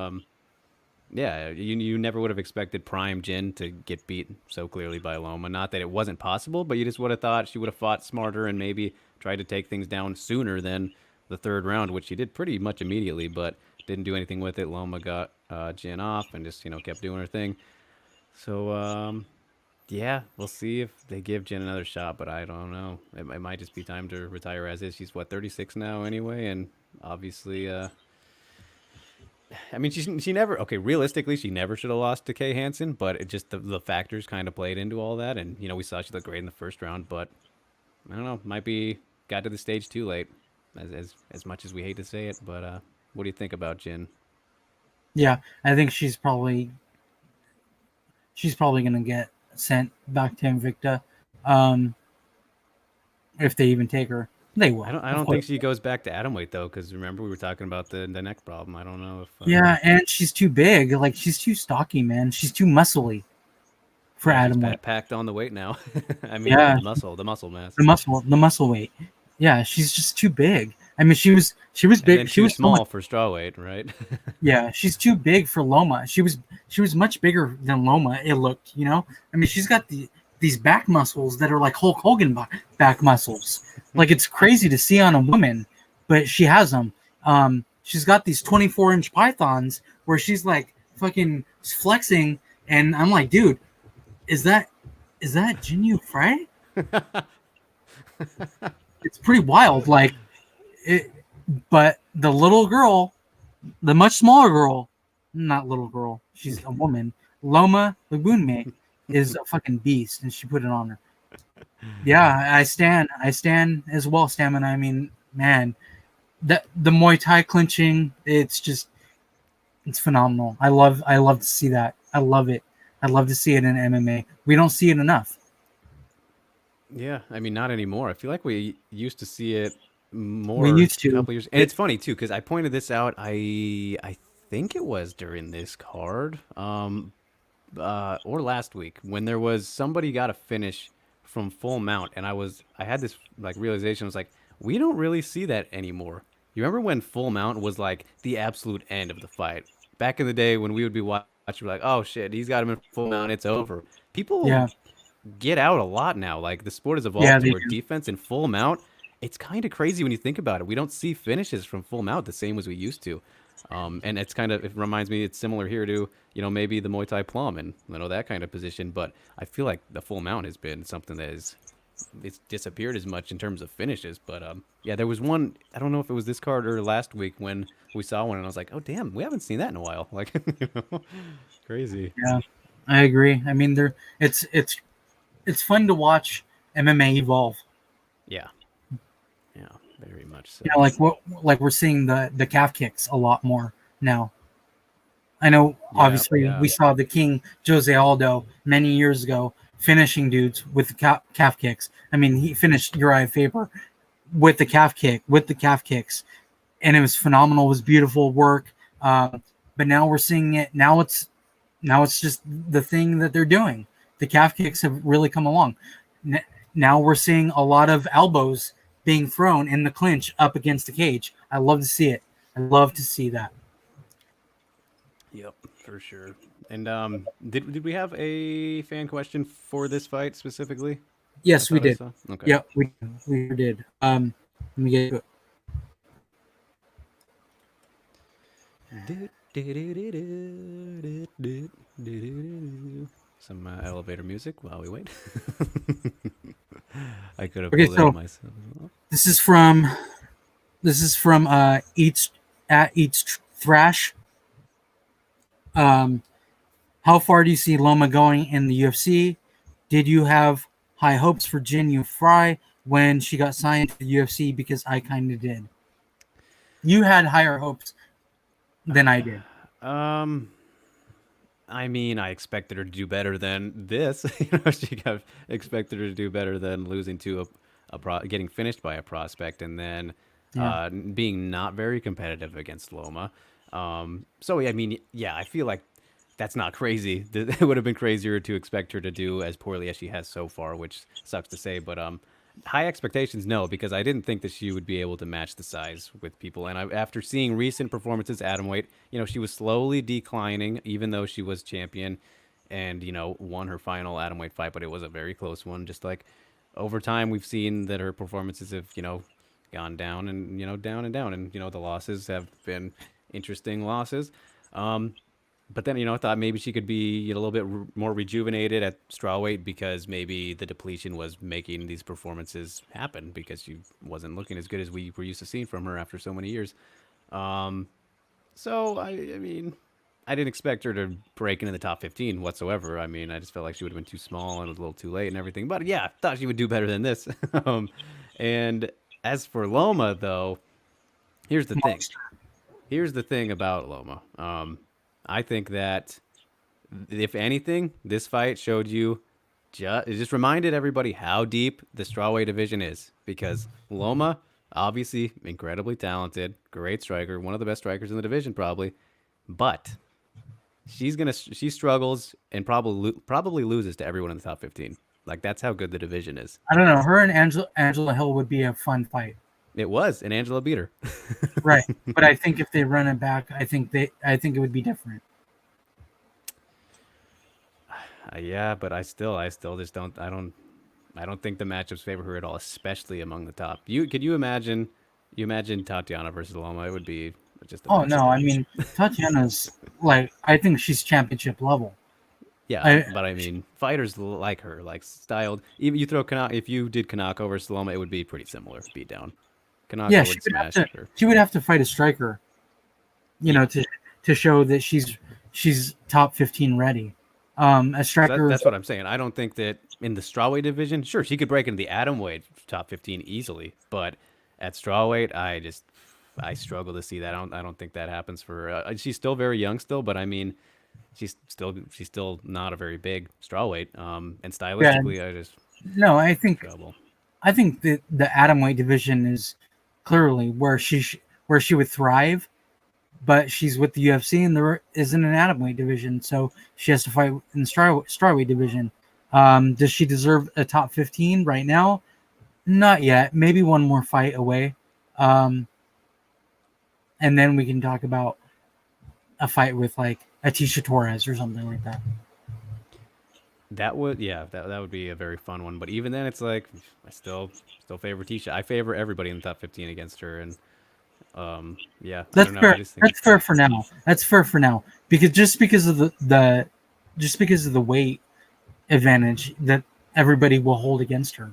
yeah, you never would have expected Prime Jin to get beat so clearly by Loma. Not that it wasn't possible, but you just would have thought she would have fought smarter and maybe tried to take things down sooner than the third round, which she did pretty much immediately, but didn't do anything with it. Loma got Jin off and just kept doing her thing. So yeah, we'll see if they give Jin another shot, but I don't know. It might just be time to retire as is. She's what, 36 now anyway, and obviously I mean, she never, okay, realistically, she never should have lost to Kay Hansen, but it just, the factors kind of played into all that. And, we saw she looked great in the first round, but I don't know, might be, got to the stage too late, as much as we hate to say it. But what do you think about Jin? Yeah, I think she's probably gonna get sent back to Invicta, um, if they even take her. They I will, don't, I of don't course. think she goes back to atomweight though, because remember we were talking about the neck problem. I don't know if, Yeah, and she's too big. Like she's too stocky, man. She's too muscly for yeah, she's atom weight. packed on the weight now. I mean, Yeah, the muscle mass, the muscle weight. Yeah, she's just too big. I mean, she was and then big. She too was so much. small for strawweight, right? Yeah, she's too big for Loma. She was much bigger than Loma. It looked, I mean, she's got these back muscles that are like Hulk Hogan back muscles. Like it's crazy to see on a woman, but she has them. She's got these 24-inch pythons where she's like fucking flexing, and I'm like, dude, is that Jinyu Frey? It's pretty wild. Like it, but the little girl, the much smaller girl, not little girl, she's a woman. Loma Lagunme is a fucking beast, and she put it on her. Yeah, I stand as well, Stamina. I mean, man, the Muay Thai clinching, it's phenomenal. I love to see that. I love it. I love to see it in MMA. We don't see it enough. Yeah, I mean, not anymore. I feel like we used to see it We more used a to. couple years. And it's funny too, because I pointed this out. I think it was during this card, or last week when there was somebody got a finish from full mount, and I had this like realization. I was like, we don't really see that anymore. You remember when full mount was like the absolute end of the fight? Back in the day when we would be watching, we're like, oh shit, he's got him in full mount, it's over. People Yeah, get out a lot now. Like the sport has yeah, evolved to they where do. defense and full mount, it's kind of crazy when you think about it. We don't see finishes from full mount the same as we used to. And it reminds me, it's similar here to, maybe the Muay Thai plum and, that kind of position. But I feel like the full mount has been something that it's disappeared as much in terms of finishes. But yeah, there was one, I don't know if it was this card or last week when we saw one and I was like, oh, damn, we haven't seen that in a while. Like, crazy. Yeah, I agree. I mean, it's fun to watch MMA evolve. Yeah. Yeah, very much You know, so. like we're seeing the calf kicks a lot more now. I know, Yeah, obviously, yeah. we saw the King Jose Aldo many years ago finishing dudes with the calf kicks. I mean, he finished Uriah Faber with the calf kicks, and it was phenomenal. It was beautiful work. But now we're seeing it. Now it's just the thing that they're doing. The calf kicks have really come along. Now we're seeing a lot of elbows being thrown in the clinch up against the cage. I love to see it. I love to see that. Yep, for sure. And did we have a fan question for this fight specifically? I Yes, we thought I did. saw. Okay. Yep, we did. Let me get Some elevator music while we wait. I could have okay. pulled it up So myself as well. this is from Eats Thrash. How far do you see Loma going in the UFC? Did you have high hopes for Jin Yu Fry when she got signed to the UFC? Because I kind of did. You had higher hopes than I did. I mean, I expected her to do better than this. Expected her to do better than losing to getting finished by a prospect and then Yeah. being not very competitive against Loma. So I mean, yeah, I feel like that's not crazy. It would have been crazier to expect her to do as poorly as she has so far, which sucks to say. But high expectations, no, because I didn't think that she would be able to match the size with people. And after seeing recent performances at atomweight, she was slowly declining, even though she was champion, and won her final atomweight fight. But it was a very close one. Just like over time, we've seen that her performances have gone down and down and down, and the losses have been interesting losses. But then, I thought maybe she could be a little bit more rejuvenated at strawweight because maybe the depletion was making these performances happen because she wasn't looking as good as we were used to seeing from her after so many years. So, I mean, I didn't expect her to break into the top 15 whatsoever. I mean, I just felt like she would have been too small and a little too late and everything. But yeah, I thought she would do better than this. And as for Loma, though, here's the thing. Monster. Here's the thing about Loma. I think that if anything, this fight showed you, it just reminded everybody how deep the strawweight division is. Because Loma, obviously incredibly talented, great striker, one of the best strikers in the division probably, but she struggles and probably loses to everyone in the top 15. Like that's how good the division is. I don't know. Her and Angela Hill would be a fun fight. It was, and Angela beat her. Right. But I think if they run it back, I think it would be different. Yeah, but I still just don't. I don't think the matchups favor her at all, especially among the top. Could you imagine? You imagine Tatiana versus Loma? It would be just. Oh no! I mean, Tatiana's I think she's championship level. Yeah, but I mean, fighters like her, like styled. Even you throw if you did Kanako versus Loma, it would be pretty similar beatdown. Kanako would smash her. She would have to fight a striker, to show that she's top 15 ready. A striker. That's what I'm saying. I don't think that in the strawweight division, sure, she could break into the atomweight top 15 easily, but at strawweight, I struggle to see that. I don't think that happens for her. She's still very young still, but I mean, she's still not a very big strawweight. And stylistically, I think that the atomweight division is clearly where she would thrive, but she's with the UFC and there isn't an atomweight division, so she has to fight in the strawweight division. Does she deserve a top 15 right now? Not yet. Maybe one more fight away. And then we can talk about a fight with like Atisha Torres or something like that. That would be a very fun one. But even then, it's like I still favor Tisha. I favor everybody in the top 15 against her, and that's fair. That's fair for now. That's fair for now because of the weight advantage that everybody will hold against her.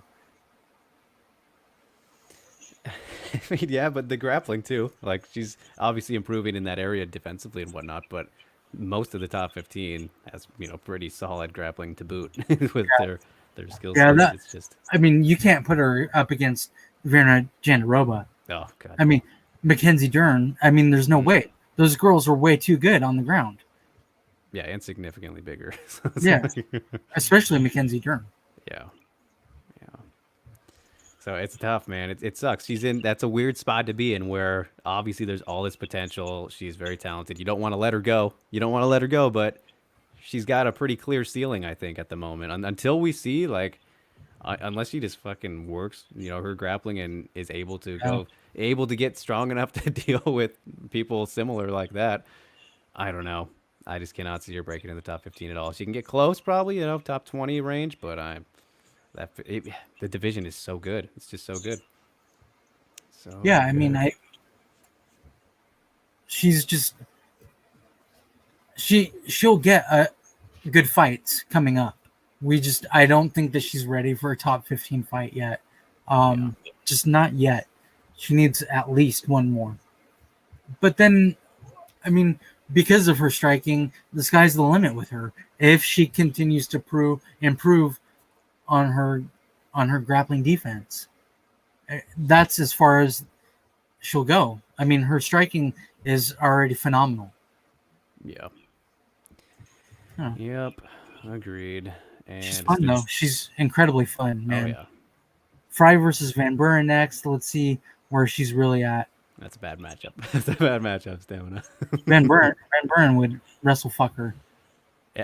I mean, yeah, but the grappling too. Like she's obviously improving in that area defensively and whatnot, but most of the top 15 has pretty solid grappling to boot with their skill set. It's just. I mean, you can't put her up against Verna Jandaroba. Oh God. I mean, Mackenzie Dern. I mean, there's no way. Those girls are way too good on the ground. Yeah, and significantly bigger. Yeah, especially Mackenzie Dern. Yeah. So it's tough, man. It sucks. That's a weird spot to be in where obviously there's all this potential. She's very talented. You don't want to let her go. But she's got a pretty clear ceiling, I think, at the moment. Until we see, unless she just fucking works, her grappling and is able to get strong enough to deal with people similar like that. I don't know. I just cannot see her breaking in the top 15 at all. She can get close, probably, top 20 range, but the division is so good. It's just so good. So Yeah, I mean, good. she's just she'll get good fights coming up. I don't think that she's ready for a top 15 fight yet. Yeah. Just not yet. She needs at least one more. But then, I mean, because of her striking, the sky's the limit with her. If she continues to improve on her grappling defense, that's as far as she'll go. I mean, her striking is already phenomenal. Yeah. Huh. Yep. Agreed. She's And fun though. She's incredibly fun, oh man. yeah, Fry versus Van Buren next. Let's see where she's really at. that's a bad matchup. That's a bad matchup, Stamina. Van Buren would wrestle fuck her.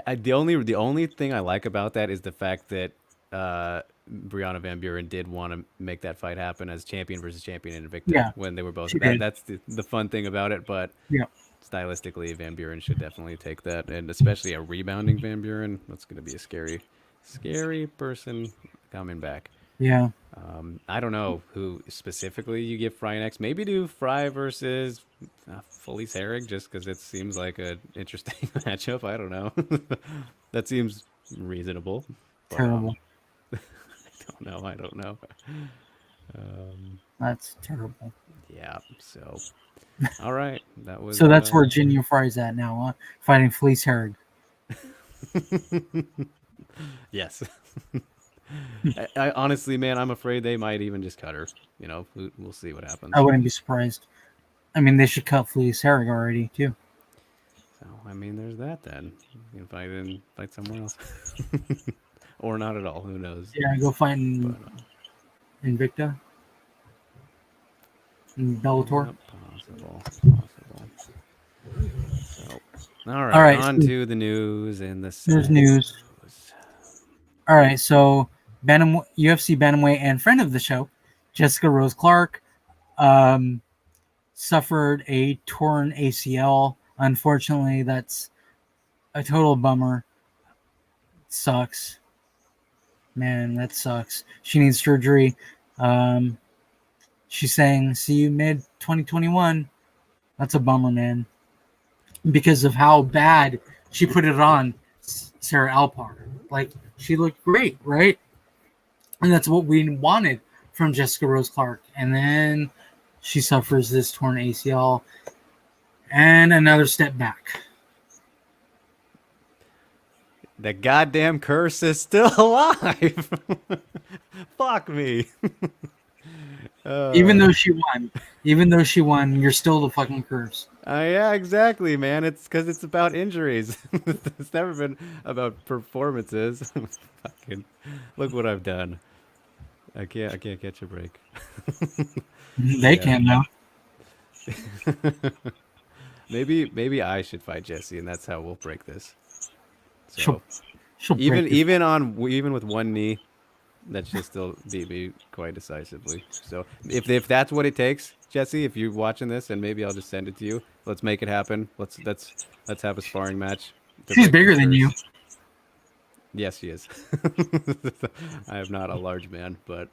The only thing I like about that is the fact that Brianna Van Buren did want to make that fight happen as champion versus champion in Invicta Yeah, when they were both. she did. That's the fun thing about it, but Yeah, stylistically, Van Buren should definitely take that, and especially a rebounding Van Buren. That's going to be a scary person coming back. yeah. I don't know who specifically you give Fry next. Maybe do Fry versus Felice Herrig, just because it seems like an interesting matchup. I don't know. That seems reasonable, but Terrible. I don't know. Um, That's terrible. yeah. So, all right, that was So that's where Junior Fry's at now, huh? Fighting Felice Herrig. yes. I honestly, man, I'm afraid they might even just cut her. We'll see what happens. I wouldn't be surprised. I mean, they should cut Felice Herrig already too. So, I mean, there's that then. You can fight somewhere else, or not at all. Who knows? Yeah, go fight But in Invicta, in Bellator. yep, possible. So, all right, All right, on so to the news and the there's sad news. news. All right, so UFC bantamweight and friend of the show, Jessica Rose Clark, um, suffered a torn ACL. Unfortunately, that's a total bummer. Sucks, man. That sucks. She needs surgery. Um, she's saying, "See you mid 2021." That's a bummer, man, because of how bad she put it on Sarah Alpar. Like, she looked great, right? And that's what we wanted from Jessica Rose Clark. And then she suffers this torn ACL and another step back. The goddamn curse is still alive. Fuck me. Even Uh, though she won, you're still the fucking curse. yeah, exactly, man. It's because it's about injuries. It's never been about performances. Fucking, look what I've done. I can't catch a break. They Yeah. can now. Maybe I should fight Jesse, and that's how we'll break this. She'll, So she'll even break you. even with one knee, that should still beat me quite decisively. So if that's what it takes, Jesse, if you're watching this, and maybe I'll just send it to you. Let's make it happen. Let's have a sparring match to She's break this bigger than you, curse. Yes, she is. I am not a large man, but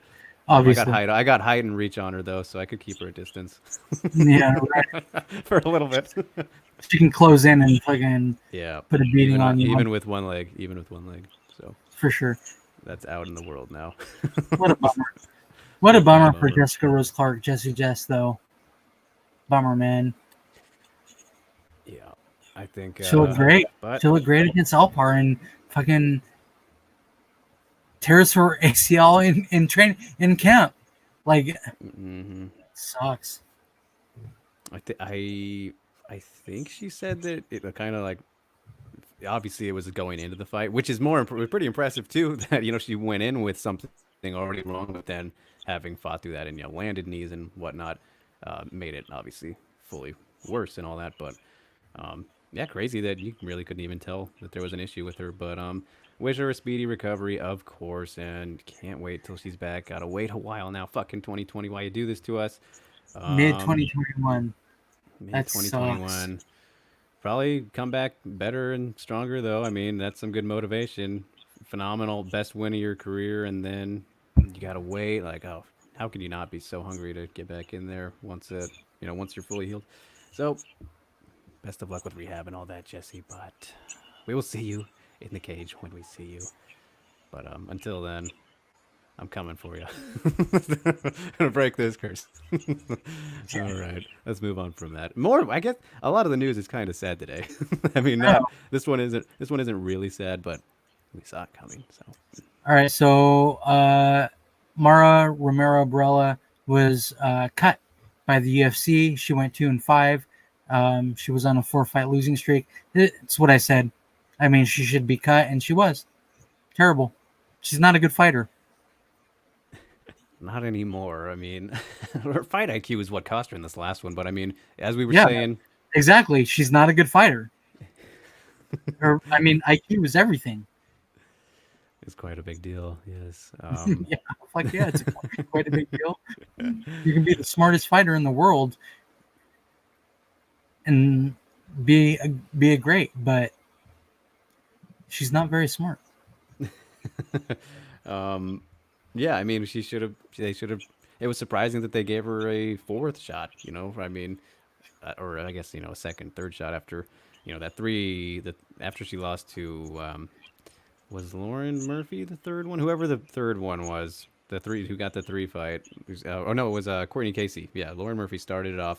I got obviously. height. I got height and reach on her though, so I could keep her at distance Yeah, right. for a little bit. She can close in and fucking Yeah, put a beating on you even with one leg, So for sure. that's out in the world now. What a bummer. What a bummer for Bummer. Jessica Rose Clark, Jessie Jess, though. Bummer, man. Yeah, I think. She looked great. But She looked great against Alpar and fucking tears her ACL in camp. Like, mhm. sucks. I think she said that it kind of like obviously it was going into the fight, which is pretty impressive too. That she went in with something already wrong, but then having fought through that and landed knees and whatnot, made it obviously fully worse and all that. But yeah, crazy that you really couldn't even tell that there was an issue with her. But wish her a speedy recovery, of course, and can't wait till she's back. Gotta wait a while now. Fucking 2020, why you do this to us? Mid Um, 2021. Mid That sucks. 2021. Probably come back better and stronger, though. I mean, that's some good motivation. Phenomenal, best win of your career, and then you gotta wait. Like, oh how can you not be so hungry to get back in there once once you're fully healed? So best of luck with rehab and all that, Jesse. But we will see you in the cage when we see you. But until then, I'm coming for you. Gonna break this curse. All right, let's move on from that. More, I guess, a lot of the news is kind of sad today. I mean, Oh. not this one isn't. This one isn't really sad, but we saw it coming. So, All right, so Mara Romero Barella was cut by the UFC. She went 2-5. She was on a 4-fight losing streak. It's what I said. I mean, she should be cut, and she was terrible. She's not a good fighter. not anymore. I mean, her fight IQ is what cost her in this last one. But I mean, as we were Yeah, saying, exactly. She's not a good fighter. I mean, IQ is everything. it's quite a big deal. Yes. Yeah, fuck yeah, it's quite a big deal. You can be the smartest fighter in the world and be a great, but she's not very smart. Yeah, I mean, she should have. They should have. It was surprising that they gave her a fourth shot. I mean, or I guess a second, third shot after that three. That after she lost to was Lauren Murphy the third one? Whoever the third one was, the three who got the three fight. Oh no, it was Courtney Casey. Yeah, Lauren Murphy started it off,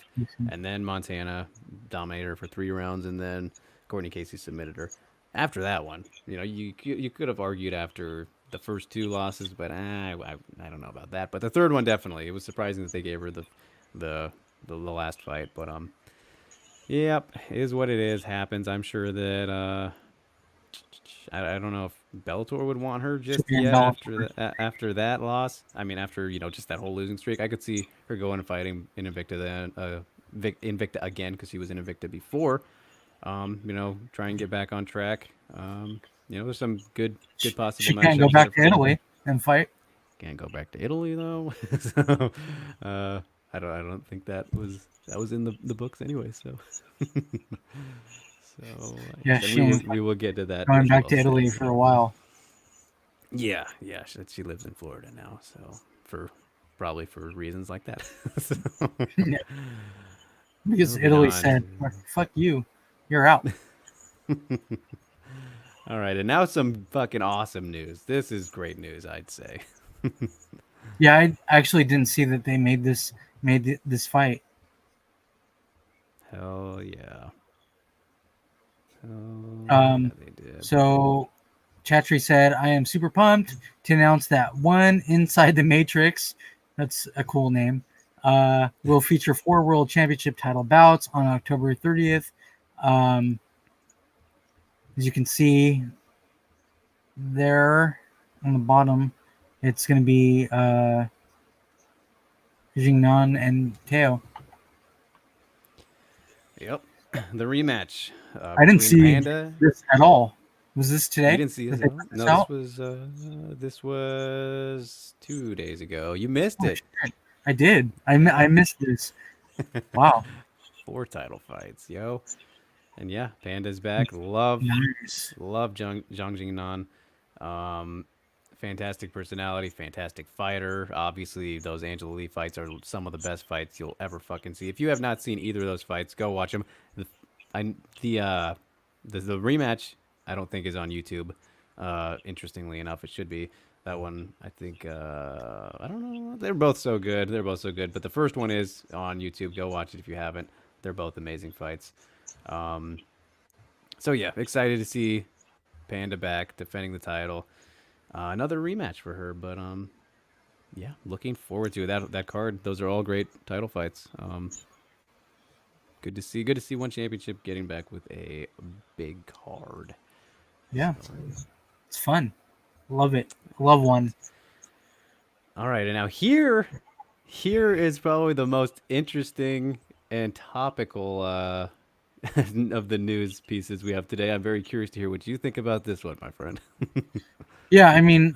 and then Montana dominated her for 3 rounds, and then Courtney Casey submitted her. After that one, you could have argued after the first two losses, but I don't know about that. But the third one definitely, it was surprising that they gave her the last fight. But yep, is what it is. Happens. I'm sure that I don't know if Bellator would want her just yet after that loss. I mean, after just that whole losing streak, I could see her going and fighting in Invicta then Invicta again because she was in Invicta before. Try and get back on track. There's some good possible. She can't go back to Italy and fight. Can't go back to Italy though. So, I don't think that was in the books anyway. So, yeah, we will get to that. Going back to Italy for a while. Yeah. She lives in Florida now, so probably for reasons like that. So, yeah. Because Italy said, "Fuck you, you're out." All right, and now some fucking awesome news. This is great news, I'd say. Yeah, I actually didn't see that they made this fight. Hell yeah. They did. So Chatry said, "I am super pumped to announce that One Inside the Matrix, that's a cool name, will feature 4 World Championship title bouts on October 30th. As you can see there on the bottom, it's going to be Jingnan and Teo." Yep, the rematch. I didn't see this at all. Was this today? You didn't see it? No, this was 2 days ago. You missed it. Shit. I did. I missed this. Wow. 4 title fights, yo. And yeah, Panda's back. Love Zhang Jingnan. Fantastic personality, fantastic fighter. Obviously, those Angela Lee fights are some of the best fights you'll ever fucking see. If you have not seen either of those fights, go watch them. The rematch, I don't think is on YouTube. Interestingly enough, it should be. That one, I think, I don't know. They're both so good. But the first one is on YouTube. Go watch it if you haven't. They're both amazing fights. So yeah, excited to see Panda back defending the title. Another rematch for her, but yeah, looking forward to that card. Those are all great title fights. Good to see one championship getting back with a big card. Yeah, it's fun. Love it. Love one. All right, and now here is probably the most interesting and topical of the news pieces we have today. I'm very curious to hear what you think about this one, my friend. Yeah, I mean,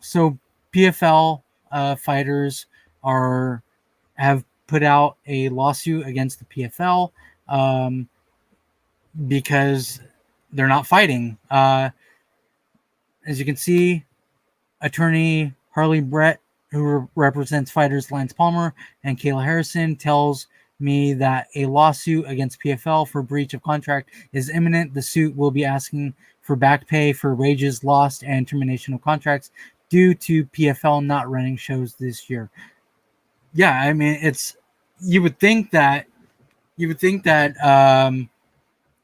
so PFL fighters have put out a lawsuit against the PFL because they're not fighting. As you can see, attorney Harley Brett, who represents fighters Lance Palmer and Kayla Harrison, tells me that a lawsuit against PFL for breach of contract is imminent. The suit will be asking for back pay for wages lost and termination of contracts due to PFL not running shows this year. Yeah, I mean, you would think that the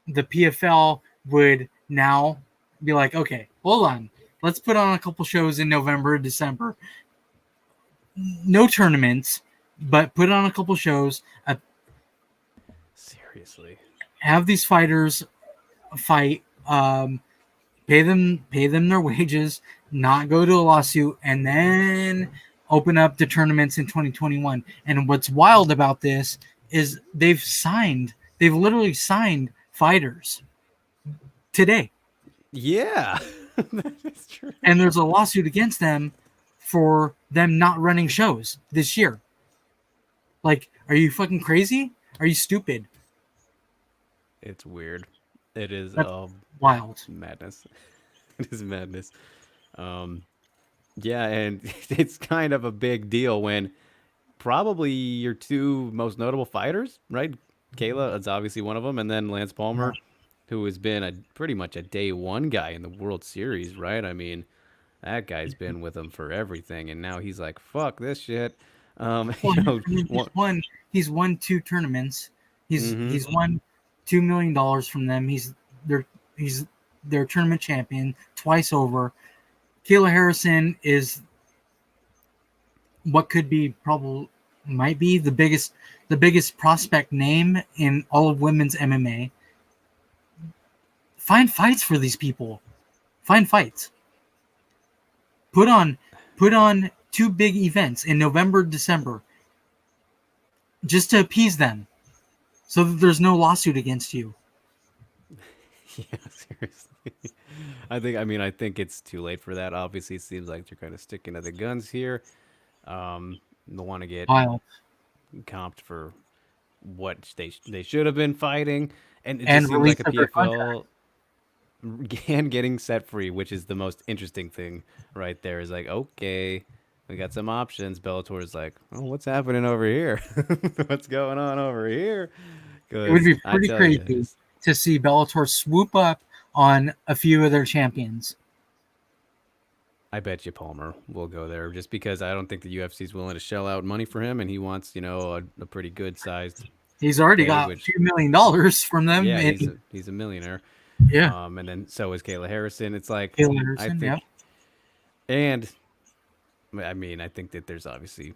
PFL would now be like, okay, hold on, let's put on a couple shows in November, December. No tournaments, but put on a couple shows. Seriously. Have these fighters fight. Pay them their wages. Not go to a lawsuit, and then open up the tournaments in 2021. And what's wild about this is they've literally signed fighters today. Yeah, that is true. And there's a lawsuit against them for them not running shows this year. Like, are you fucking crazy? Are you stupid? It's weird. It is wild. Madness. It is madness. Yeah, and it's kind of a big deal when probably your two most notable fighters, right? Kayla is obviously one of them, and then Lance Palmer, who has been pretty much a day one guy in the World Series, right? I mean, that guy's been with them for everything, and now he's like, "Fuck this shit." Well, he's won 2 tournaments. He's won $2 million from them. He's their tournament champion twice over. Kayla Harrison is what might be the biggest prospect name in all of women's MMA. Find fights for these people. Find fights. Put on 2 big events in November, December, just to appease them, so that there's no lawsuit against you. Yeah, seriously. I think it's too late for that. Obviously, it seems like they're kind of sticking to the guns here. They want to get comped for what they should have been fighting, and it just seems like a PFL and getting set free, which is the most interesting thing right there. Is like, okay, we got some options. Bellator is like, oh, what's happening over here? What's going on over here? It would be pretty crazy to see Bellator swoop up on a few of their champions. I bet you Palmer will go there, just because I don't think the UFC is willing to shell out money for him, and he wants, a pretty good sized. He's already got $2 million from them. Yeah, he's a millionaire. Yeah, and then so is Kayla Harrison. It's like Kayla Harrison, and I mean, I think that there's obviously,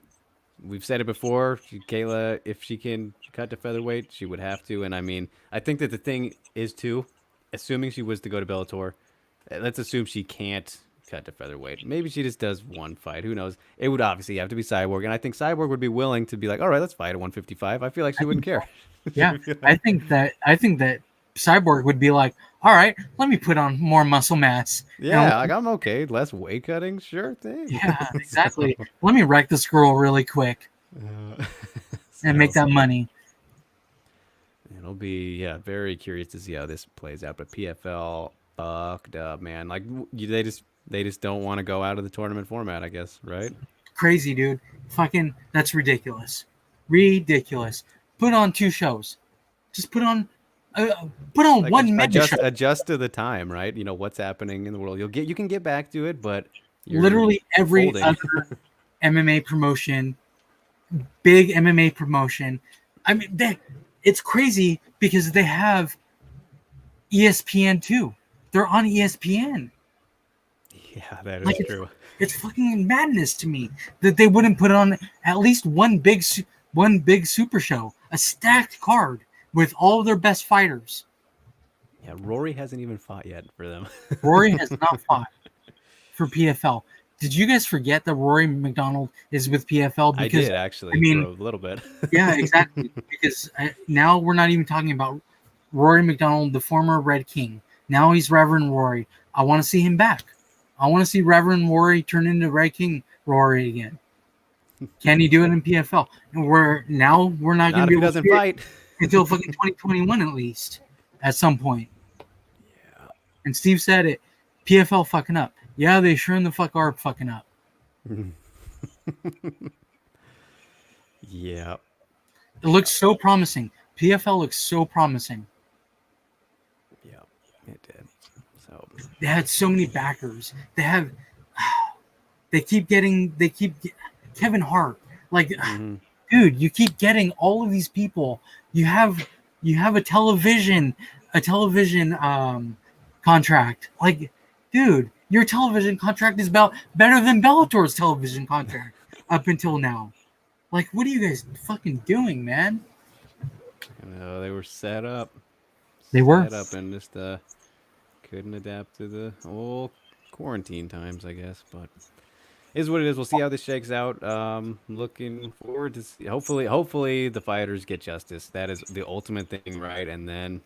we've said it before, Kayla, if she can cut to featherweight, she would have to. And I mean, I think that the thing is too, assuming she was to go to Bellator, let's assume she can't cut to featherweight. Maybe she just does one fight. Who knows? It would obviously have to be Cyborg, and I think Cyborg would be willing to be like, all right, let's fight at 155. I feel like she wouldn't care. Yeah, I think that Cyborg would be like, all right, let me put on more muscle mass. Yeah, like, I'm okay. Less weight cutting, sure thing. Yeah, exactly. Let me wreck this girl really quick and make that money. It'll be, very curious to see how this plays out. But PFL fucked up, man. Like, they just don't want to go out of the tournament format, I guess, right? Crazy, dude. Fucking, that's ridiculous. Ridiculous. Put on 2 shows. Just put on like one mega show. Adjust to the time, right? What's happening in the world. You can get back to it, but literally every other MMA promotion, big MMA promotion. I mean, it's crazy because they have ESPN too. They're on ESPN. Yeah, that is true. It's fucking madness to me that they wouldn't put on at least one big super show, a stacked card with all of their best fighters. Yeah, Rory hasn't even fought yet for them. Rory has not fought for PFL. Did you guys forget that Rory McDonald is with PFL? Because, I did, actually, for a little bit. Yeah, exactly. Because now we're not even talking about Rory McDonald, the former Red King. Now he's Reverend Rory. I want to see him back. I want to see Reverend Rory turn into Red King Rory again. Can he do it in PFL? And we're not going to be able to fight until fucking 2021 at least, at some point. Yeah. And Steve said it. PFL fucking up. Yeah, they sure in the fuck are fucking up. Yeah. It Yeah. looks so promising. PFL looks so promising. Yeah. It did. So. They had so many backers. They keep Kevin Hart. Like, Hmm. dude, you keep getting all of these people. You have a television contract. Like, dude, your television contract is about better than Bellator's television contract up until now. Like, what are you guys fucking doing, man? You know, they were set up. They were. Set up and just couldn't adapt to the old quarantine times, I guess. But is what it is. We'll see how this shakes out. Looking forward to see. Hopefully the fighters get justice. That is the ultimate thing, right? And then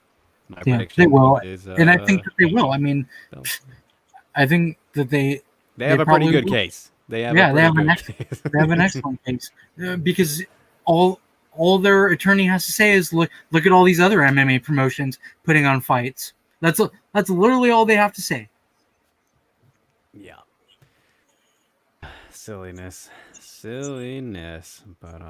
my Yeah, they prediction will, is and I think that they will. I mean, so I think that they they have a pretty probably good will. case. They have a Yeah, pretty good case. they have an excellent case because all their attorney has to say is look at all these other MMA promotions putting on fights. That's literally all they have to say. Yeah. Silliness. Silliness. But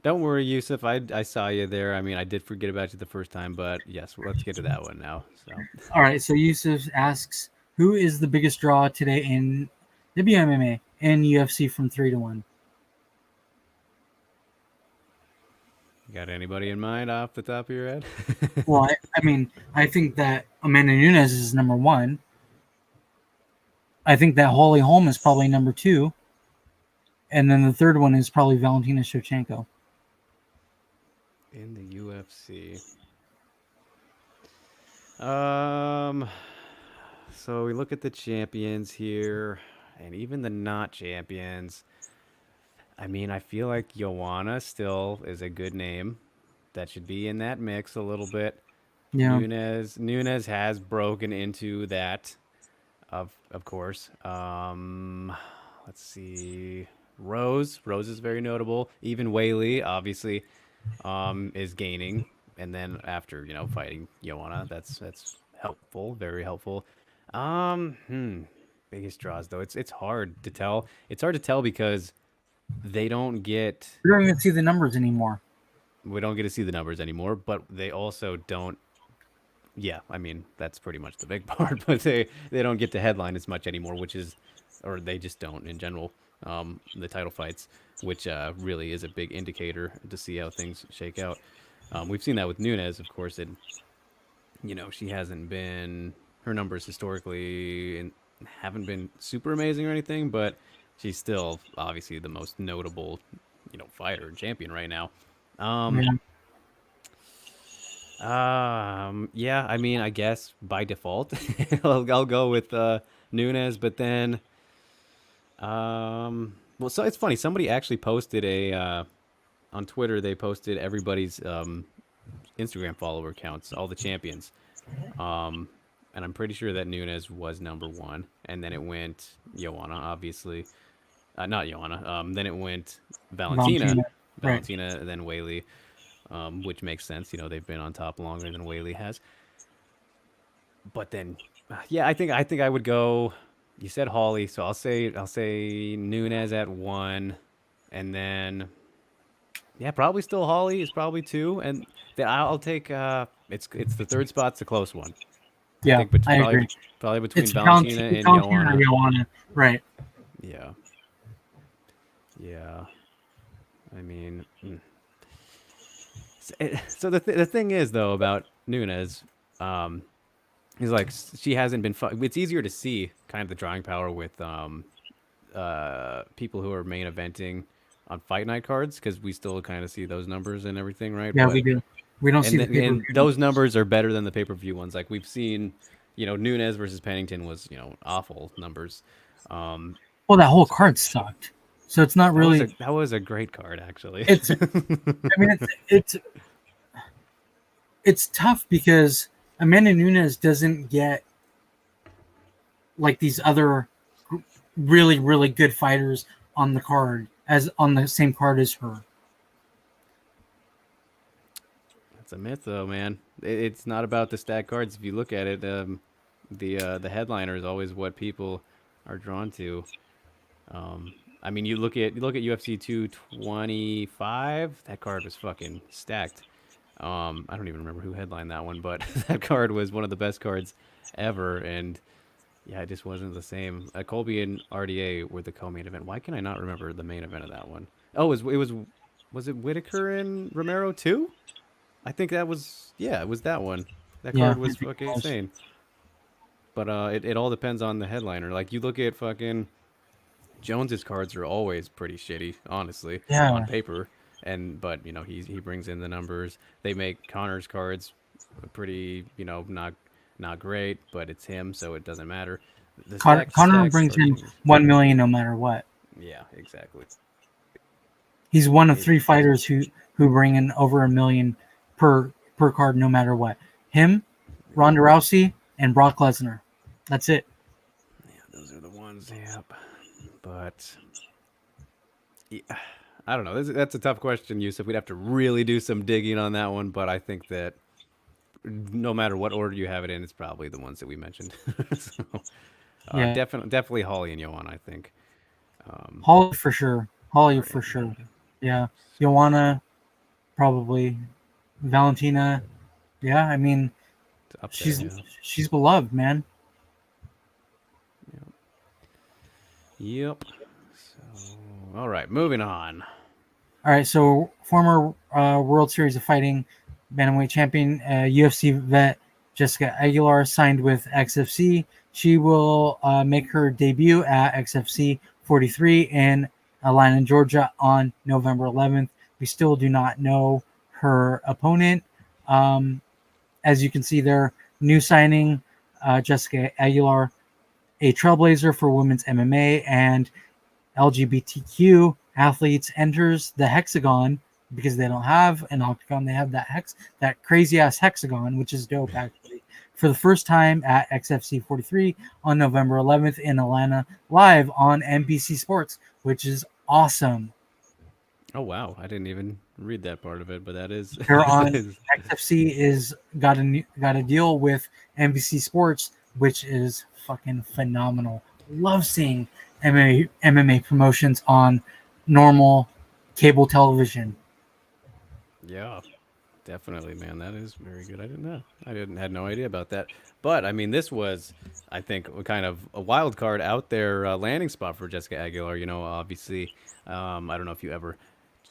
don't worry, Yusuf. I saw you there. I mean, I did forget about you the first time, but yes, let's get to that one now. So, All right, so Yusuf asks, who is the biggest draw today in WMMA and UFC from 3-1? you got anybody in mind off the top of your head? Well, I mean, I think that Amanda Nunes is number one. I think that Holly Holm is probably number two. And then the third one is probably Valentina Shevchenko. In the UFC. Um, so we look at the champions here, and even the not champions. I mean, I feel like Joanna still is a good name. That should be in that mix a little bit. Yeah. Nunez has broken into that, of course. Let's see. Rose is very notable. Even Whaley, obviously, is gaining. And then after fighting Joanna, that's helpful, very helpful. Um, hmm, Biggest draws though. It's hard to tell. It's hard to tell because they don't get We don't even see the numbers anymore. we don't get to see the numbers anymore, but they also don't. Yeah, I mean that's pretty much the big part. But they don't get to headline as much anymore, which is, or they just don't in general. The title fights, which really is a big indicator to see how things shake out. We've seen that with Nunez, of course, and she hasn't been her numbers historically and haven't been super amazing or anything, but she's still obviously the most notable, fighter and champion right now. Um, Yeah. yeah, I mean, I guess by default, I'll go with Nunez, but then, well, so it's funny. Somebody actually posted on Twitter. They posted everybody's Instagram follower counts, all the champions. Um, and I'm pretty sure that Nunez was number one, and then it went Joanna, obviously. Not Joanna. Then it went Valentina, Valentina. Right. and then Whaley, which makes sense. They've been on top longer than Whaley has. But then, yeah, I think I would go. You said Holly, so I'll say Nunez at one, and then yeah, probably still Holly is probably two, and then I'll take. It's the third spot's a close one. I Yeah, think bet I agree. probably between It's Valentina and Valentina or Joanna. Joanna. Right. Yeah, yeah. I mean, so the thing is though about Nunez, um, is like she hasn't been. It's easier to see kind of the drawing power with people who are main eventing on fight night cards because we still kind of see those numbers and everything, right? Yeah, we But do. We don't see and the then, paper and view. those numbers are better than the pay per view ones. Like we've seen, Nunez versus Pennington was awful numbers. Um, Well, that whole card sucked. So it's not really. that was a great card actually. It's. I mean, it's tough because Amanda Nunes doesn't get like these other really really good fighters on the card as on the same card as her. That's a myth, though, man. It's not about the stack cards. If you look at it, the headliner is always what people are drawn to. I mean, you look at UFC 225. That card was fucking stacked. I don't even remember who headlined that one, but that card was one of the best cards ever. And yeah, it just wasn't the same. Colby and RDA were the co-main event. Why can I not remember the main event of that one? Oh, was it Whitaker and Romero too? I think that was, yeah, it was that one. That Yeah, card I was think it fucking was. insane. But it all depends on the headliner. Like you look at fucking Jones's cards are always pretty shitty, honestly, on Yeah, paper. But he brings in the numbers. They make Connor's cards pretty, not great, but it's him, so it doesn't matter. The Connor stacks brings are in things. 1 million no matter what. Yeah, exactly. He's one of It, 3 fighters who bring in over 1 million per card no matter what. Him, Ronda Rousey, and Brock Lesnar. That's it. yeah, those are the ones. Yep. But yeah, I don't know. That's a tough question, Yusuf. We'd have to really do some digging on that one. But I think that no matter what order you have it in, it's probably the ones that we mentioned. So, Yeah, definitely Holly and Joanna, I think. Holly for sure. Holly Are for in. sure. Yeah, Joanna probably. Valentina. Yeah, I mean It's up there, she's yeah. she's beloved, man. Yep. Yep. So, all right, moving on. All right, so former World Series of Fighting bantamweight champion, UFC vet Jessica Aguilar signed with XFC. She will make her debut at XFC 43 in Atlanta, Georgia, on November 11th. We still do not know her opponent. Um, as you can see there, new signing Jessica Aguilar, a trailblazer for women's MMA and LGBTQ athletes, enters the hexagon because they don't have an octagon. They have that crazy ass hexagon, which is dope actually. For the first time at XFC 43 on November 11th in Atlanta, live on NBC Sports, which is awesome. Oh wow, I didn't even read that part of it, but that is, They're that on is XFC is got a deal with NBC Sports, which is fucking phenomenal. Love seeing MMA promotions on normal cable television. yeah, definitely, man. That is very good. I didn't know. I didn't had no idea about that. But I mean, this was, I think, kind of a wild card out there landing spot for Jessica Aguilar. Obviously, I don't know if you ever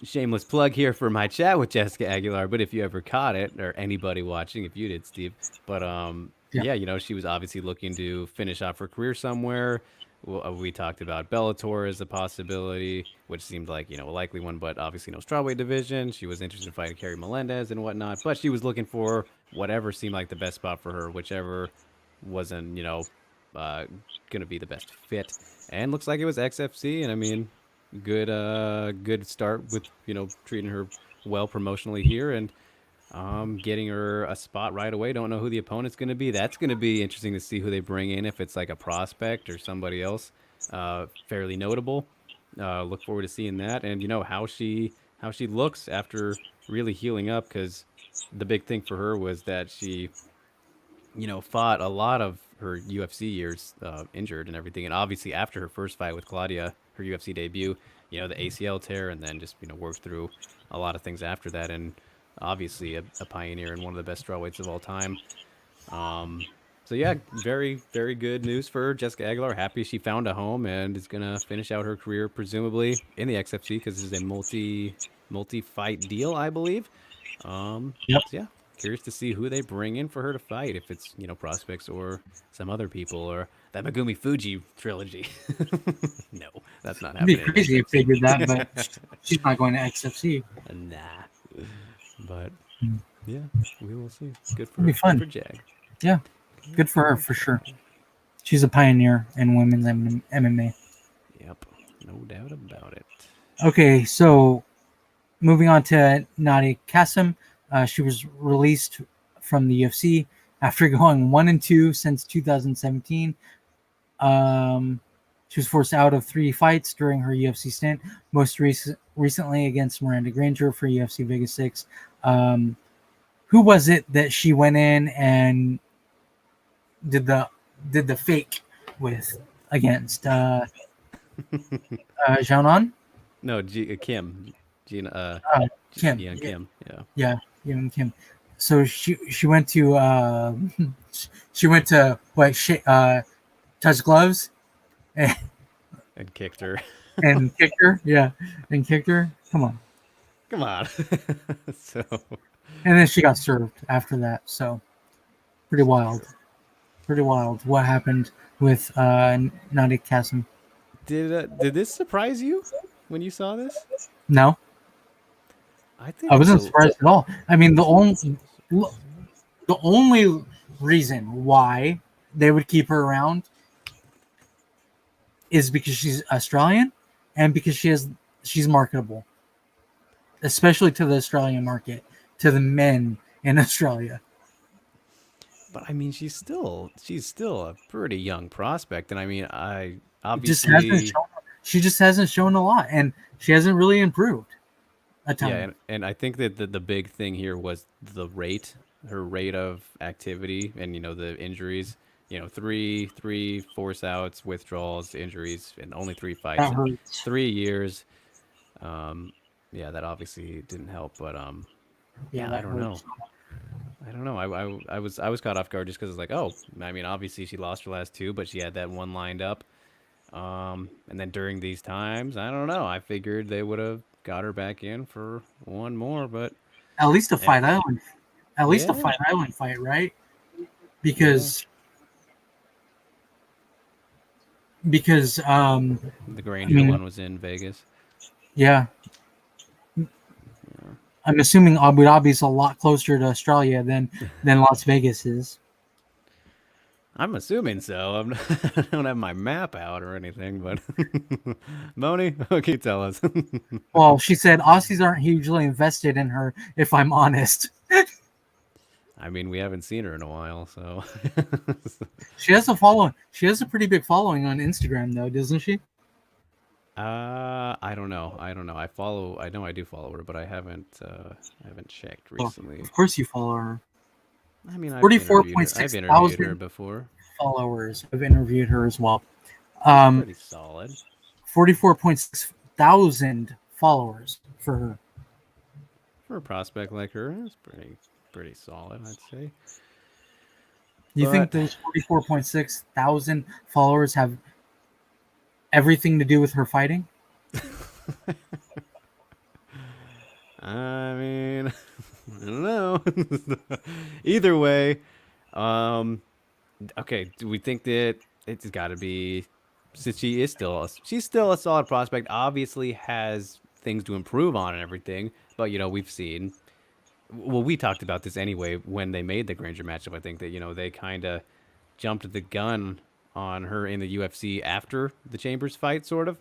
shameless plug here for my chat with Jessica Aguilar, but if you ever caught it, or anybody watching, if you did, Steve, but Yeah, yeah, she was obviously looking to finish off her career somewhere. We talked about Bellator as a possibility, which seemed like a likely one, but obviously no strawweight division. She was interested in fighting Kerry Melendez and whatnot, but she was looking for whatever seemed like the best spot for her, whichever wasn't uh, gonna be the best fit. And looks like it was XFC, and I mean, good start with treating her well promotionally here, and getting her a spot right away. Don't know who the opponent's going to be. That's going to be interesting to see who they bring in, if it's like a prospect or somebody else fairly notable. Look forward to seeing that, and how she looks after really healing up, because the big thing for her was that she fought a lot of her UFC years injured and everything. And obviously, after her first fight with Claudia, her UFC debut, the ACL tear, and then just, worked through a lot of things after that. And obviously, a pioneer and one of the best strawweights of all time. So, yeah, very, very good news for Jessica Aguilar. Happy she found a home and is going to finish out her career, presumably, in the XFC, because this is a multi fight deal, I believe. yep. So yeah, curious to see who they bring in for her to fight. If it's prospects or some other people, or that Megumi Fuji trilogy. No, that's not It'd be happening in crazy if they XFC. did that, but she's not going to XFC. Nah, but It'd yeah, we will see. be Good for fun. Jag. Yeah, good for her for sure. She's a pioneer in women's MMA. Yep, no doubt about it. Okay, so moving on to Nadia Kassem, she was released from the UFC after going 1-2 since 2017. She was forced out of 3 fights during her UFC stint, most recently against Miranda Granger for UFC Vegas 6. Who was it that she went in and did the fake with against? Xiaonan. No, Kim. Gina, Kim. yeah, Kim. Yeah. Yeah, Young Kim. So she went to she went to what touch gloves and, And kicked her. and kicked her. Yeah, and kicked her. Come on. Come on. So, And then she got served after that. So pretty wild. Pretty wild. What happened with Nadia Kassem? did this surprise you when you saw this? No, I think I it's wasn't a surprised at all. I mean, the only reason why they would keep her around is because she's Australian and because she's marketable, especially to the Australian market, to the men in Australia. but I mean, she's still a pretty young prospect, and I mean, I It just hasn't obviously, shown. She just hasn't shown a lot, and she hasn't really improved a yeah, ton. and I think that the big thing here was her rate of activity, and the injuries. Three force outs, withdrawals, injuries, and only 3 fights That in hurts. 3 years. Um, yeah, that obviously didn't help, but Yeah, yeah, I that don't know. hurts. I don't know. I was caught off guard just because it's like, oh, I mean, obviously she lost her last two, but she had that one lined up. And then during these times, I don't know. I figured they would have got her back in for one more, but At least a eh, Fight Island, at least a yeah, Fight Island fight, right? yeah. Because because The I Granger mean, one was in Vegas. yeah, Yeah. I'm assuming Abu Dhabi's a lot closer to Australia than Las Vegas is. I'm assuming so. I don't have my map out or anything, but Moni, what can you tell us? Well, she said Aussies aren't hugely invested in her, if I'm honest. I mean, we haven't seen her in a while, so She has a following. She has a pretty big following on Instagram, though, doesn't she? I don't know. I don't know. I know I do follow her, but I haven't checked Well, recently. of course you follow her. I mean, I've interviewed her. I've 44.6 interviewed her thousand before. followers. I've interviewed her as well. That's Um, pretty solid 44.6 thousand followers for her. for a prospect like her. That's pretty solid, I'd say. You think But those 44.6 thousand followers have everything to do with her fighting? I mean, I don't know. Either way, um, okay. Do we think that it's got to be since she's still a solid prospect? Obviously, has things to improve on and everything. But we've seen. Well, we talked about this anyway when they made the Granger matchup. I think that they kind of jumped the gun on her in the UFC after the Chambers fight, sort of.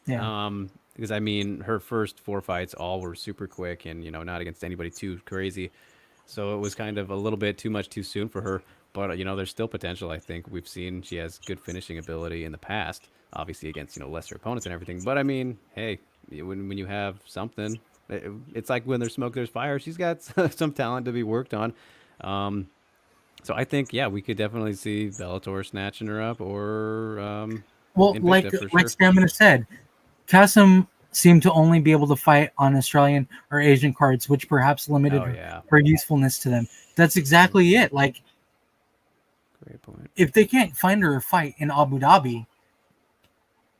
Yeah. Because I mean, her first four fights all were super quick and not against anybody too crazy. So it was kind of a little bit too much too soon for her. But there's still potential. I think we've seen she has good finishing ability in the past, obviously against lesser opponents and everything. But I mean, hey, when you have something, it's like when there's smoke, there's fire. She's got some talent to be worked on. Um, so I think we could definitely see Bellator snatching her up or Well, Invicta for like sure. Stamina said, Kassem seemed to only be able to fight on Australian or Asian cards, which perhaps limited Oh yeah, her usefulness to them. That's exactly it. Like, great point. if they can't find her a fight in Abu Dhabi,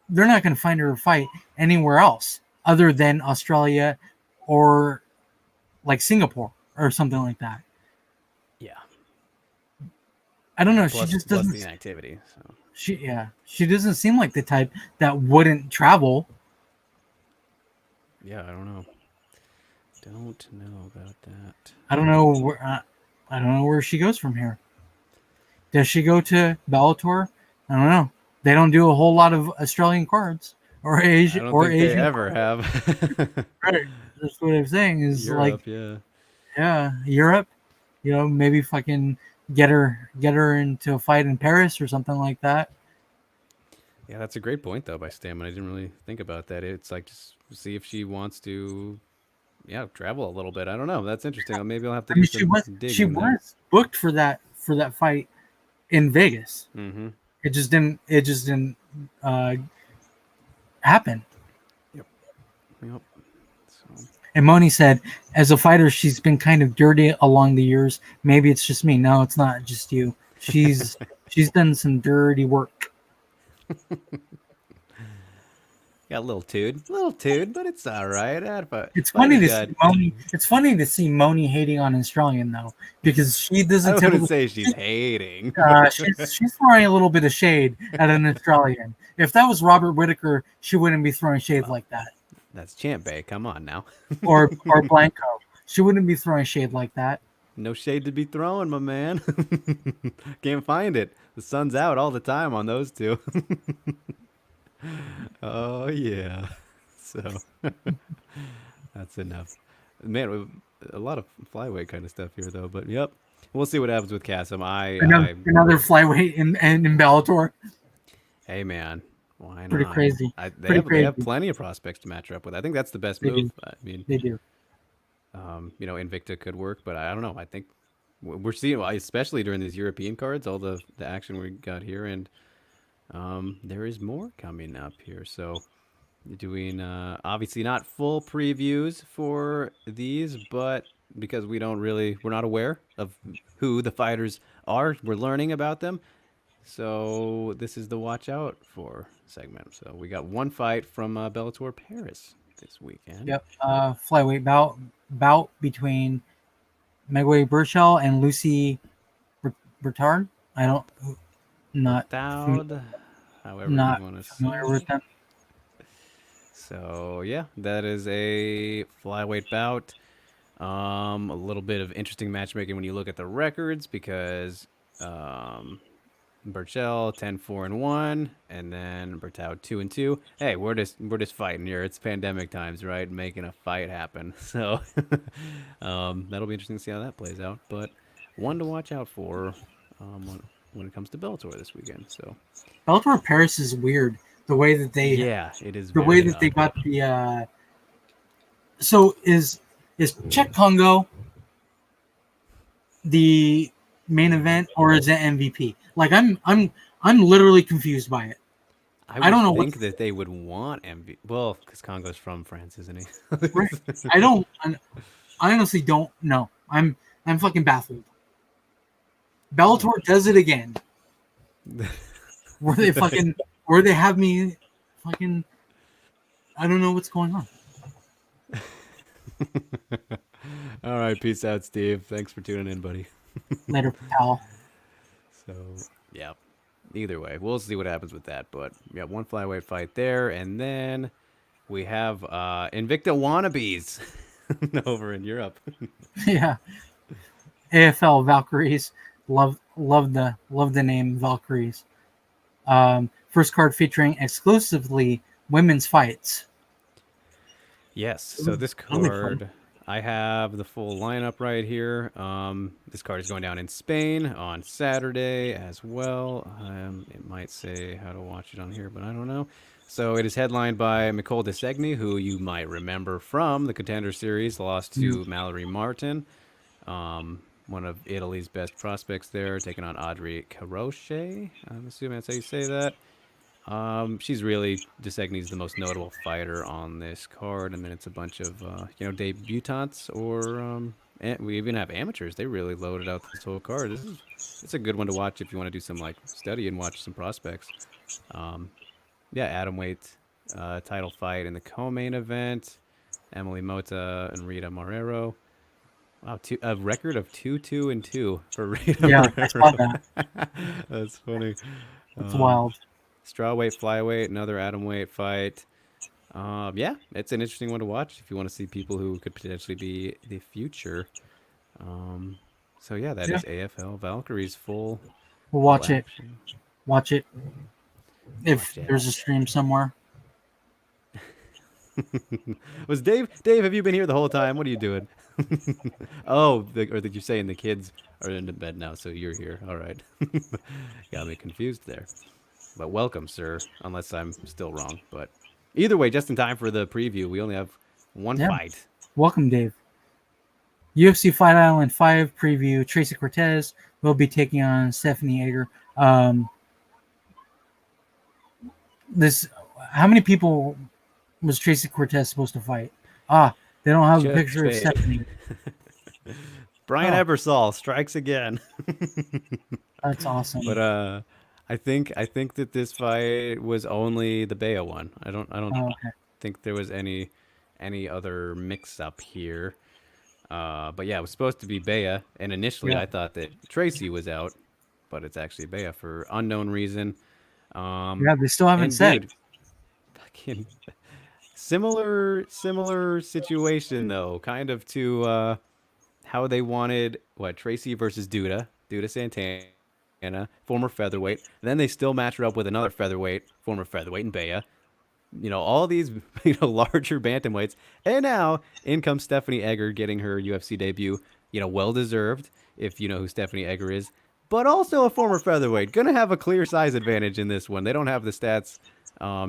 they're not going to find her a fight anywhere else other than Australia or like Singapore or something like that. Yeah. I don't know. She Plus just plus the doesn't. inactivity. So She doesn't seem like the type that wouldn't travel. yeah, I don't know. Don't know about that. I don't know where. I don't know where she goes from here. Does she go to Bellator? I don't know. They don't do a whole lot of Australian cards or I Asian don't or think they Asian. ever have. Right. That's what I'm saying. Is like, Europe, yeah. yeah, Europe. Maybe if I can get her into a fight in Paris or something like that. Yeah, that's a great point though by Stamina. I didn't really think about that. It's like just see if she wants to travel a little bit. I don't know. That's interesting. Maybe I'll have to I do mean, some she digging there. was booked for that fight in Vegas. Mm-hmm. It just didn't happen. Yep. So. And Moni said, as a fighter, she's been kind of dirty along the years. Maybe it's just me. No, it's not just you. She's done some dirty work. Got a little tood, but it's all right. It's funny to see Moni. It's funny to see Moni hating on Australian though, because she doesn't. I wouldn't say she's hating. She's throwing a little bit of shade at an Australian. If that was Robert Whittaker, she wouldn't be throwing shade like that. That's Champ Bay. Come on now. or Blanco, she wouldn't be throwing shade like that. No shade to be throwing, my man. Can't find it. The sun's out all the time on those two. Oh yeah. So that's enough. Man, a lot of flyweight kind of stuff here though. But yep, we'll see what happens with Kasim. Another flyweight in Bellator. Hey man, why not? Pretty crazy. They have plenty of prospects to match up with. I think that's the best move. I mean, they do. Invicta could work, but I don't know. I think we're seeing, especially during these European cards, all the action we got here, and there is more coming up here. So doing obviously not full previews for these, but because we're not aware of who the fighters are, we're learning about them. So this is the watch out for segment. So we got one fight from Bellator Paris this weekend. Yep, flyweight bout between Megway Burchell and Lucy Bertard. However not you want to familiar with them. So yeah, that is a flyweight bout. A little bit of interesting matchmaking when you look at the records because Burchell 10-4-1, and then Bertau 2-2. Hey, we're just fighting here. It's pandemic times, right? Making a fight happen. So that'll be interesting to see how that plays out. But one to watch out for when it comes to Bellator this weekend. So Bellator Paris is weird. The way that they it is the way that they got the so is Czech Congo the main event or is it MVP? Like I'm literally confused by it. I don't think that they would want MVP. Well, because Congo's from France, isn't he? Right. I honestly don't know. I'm fucking baffled. Bellator does it again. Where they have me fucking, I don't know what's going on. All right, peace out, Steve. Thanks for tuning in, buddy. Later, pal. So, yeah. Either way, we'll see what happens with that. But yeah, one flyweight fight there, and then we have Invicta wannabes over in Europe. Yeah, AFL Valkyries. Love the name Valkyries. First card featuring exclusively women's fights. Yes. So this card, I have the full lineup right here. This card is going down in Spain on Saturday as well. It might say how to watch it on here, but I don't know. So it is headlined by Nicole Desegni, who you might remember from the Contender Series, lost to Mallory Martin, one of Italy's best prospects there, taking on Audrey Caroche. I'm assuming that's how you say that. Desegni's the most notable fighter on this card, and then it's a bunch of debutantes or we even have amateurs. They really loaded out this whole card. It's a good one to watch if you want to do some like study and watch some prospects. Atomweight title fight in the co-main event. Emily Mota and Rita Marrero. Wow, a record of 2-2-2 for Rita. Yeah, Marrero. I saw that. That's funny. That's wild. Strawweight, flyweight, another atomweight fight. It's an interesting one to watch if you want to see people who could potentially be the future. That is AFL Valkyries full. We'll watch it. Watch it. If there's a stream somewhere. Was Dave, have you been here the whole time? What are you doing? Or did you say the kids are in bed now, so you're here. All right. Got me confused there. But welcome, sir, unless I'm still wrong. But either way, just in time for the preview, we only have one fight. Welcome, Dave. UFC Fight Island 5 preview. Tracy Cortez will be taking on Stephanie Ager. how many people was Tracy Cortez supposed to fight? They don't have a Just picture of fate. Stephanie. Brian Oh, Ebersol strikes again. that's But awesome. I think that this fight was only the Bea one. I don't Oh, okay. think there was any other mix up here. But yeah, it was supposed to be Bea, and initially Yeah. I thought that Tracy was out, but it's actually Bea for unknown reason. Yeah, they still haven't And said. dude, fucking similar situation though, kind of to how they wanted what Tracy versus Duda Santana, former featherweight. And then they still match her up with another featherweight, former featherweight in Bea. All these larger bantamweights, and now in comes Stephanie Egger getting her UFC debut. Well deserved if you know who Stephanie Egger is, but also a former featherweight. Gonna have a clear size advantage in this one. They don't have the stats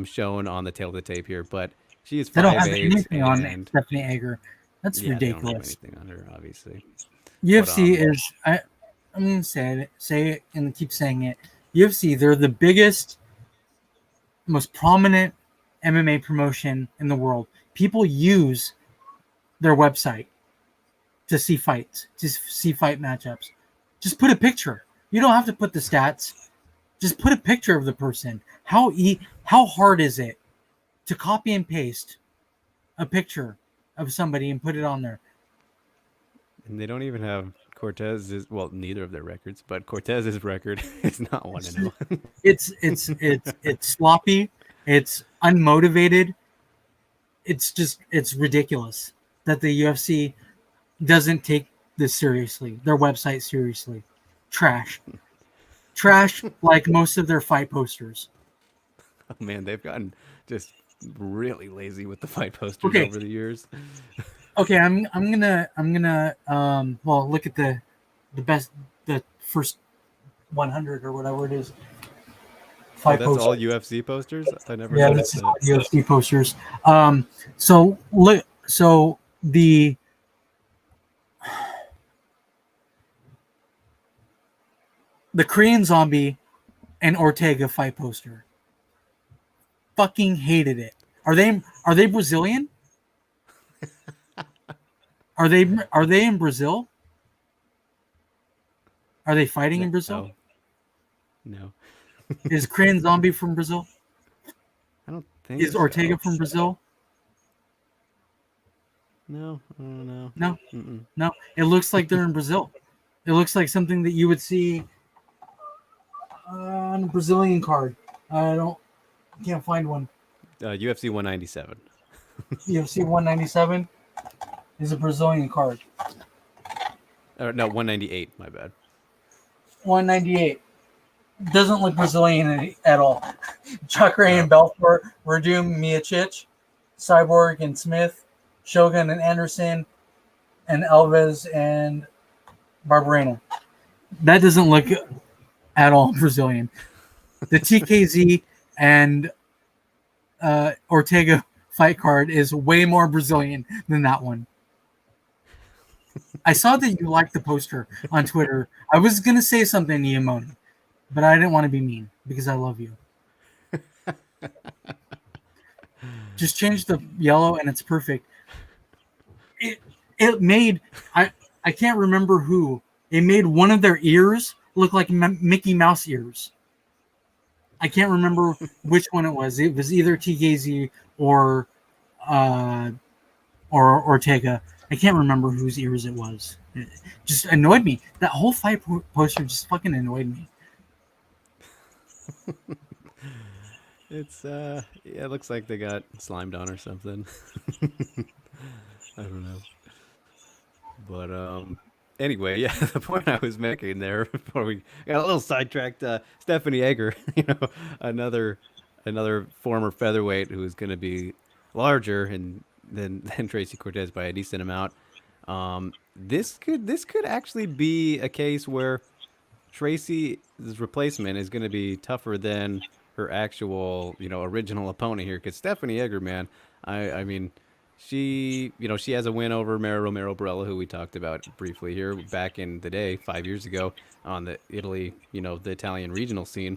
shown on the tail of the tape here, but she is They don't five have eight, anything on and Stephanie Egger. That's yeah, they don't have ridiculous. anything on her, obviously. But UFC is I'm gonna say it and keep saying it. UFC, they're the biggest, most prominent MMA promotion in the world. People use their website to see fights, to see fight matchups. Just put a picture. You don't have to put the stats. Just put a picture of the person. How hard is it to copy and paste a picture of somebody and put it on there? and they don't even have Cortez's. Well, neither of their records, but Cortez's record is not 1-0. It's sloppy. It's unmotivated. It's ridiculous that the UFC doesn't take this seriously. Their website seriously. Trash like most of their fight posters. Oh man, they've gotten just really lazy with the fight posters Okay, over the years. okay. I'm gonna well look at the first 100 or whatever it is. Oh, Fight that's all posters. UFC posters? I never Yeah, noticed this is that. UFC posters. So look, so the Korean Zombie and Ortega fight poster. Fucking hated it. Are they Brazilian? Are they in Brazil? Are they fighting in Brazil? No, no, Is Korean Zombie from Brazil? I don't think Is Ortega so. from Brazil? No, I don't know. No, Mm-mm. no. It looks like they're in Brazil. It looks like something that you would see on a Brazilian card. Can't find one. UFC 197. UFC 197 is a Brazilian card. No, 198. My bad. 198 doesn't look Brazilian at all. Chakra Oh, and Belfort, Verdum, Miocic, Cyborg and Smith, Shogun and Anderson, and Alves and Barberena. That doesn't look at all Brazilian. The TKZ and Ortega fight card is way more Brazilian than that one. I saw that you liked the poster on Twitter. I was going to say something to you, Moni, but I didn't want to be mean because I love you. Just change the yellow and it's perfect. It made I can't remember who. It made one of their ears look like Mickey Mouse ears. I can't remember which one it was. It was either TKZ or Ortega. I can't remember whose ears it was. It just annoyed me. That whole fight poster just fucking annoyed me. it's yeah, it looks like they got slimed on or something. I don't know. But anyway, yeah, the point I was making there before we got a little sidetracked, Stephanie Egger, another former featherweight who is going to be larger and than Tracy Cortez by a decent amount. This could actually be a case where Tracy's replacement is going to be tougher than her actual, original opponent here. Because Stephanie Egger, man, I mean, she has a win over Mara Romero Barella, who we talked about briefly here back in the day, 5 years ago, on the Italy, the Italian regional scene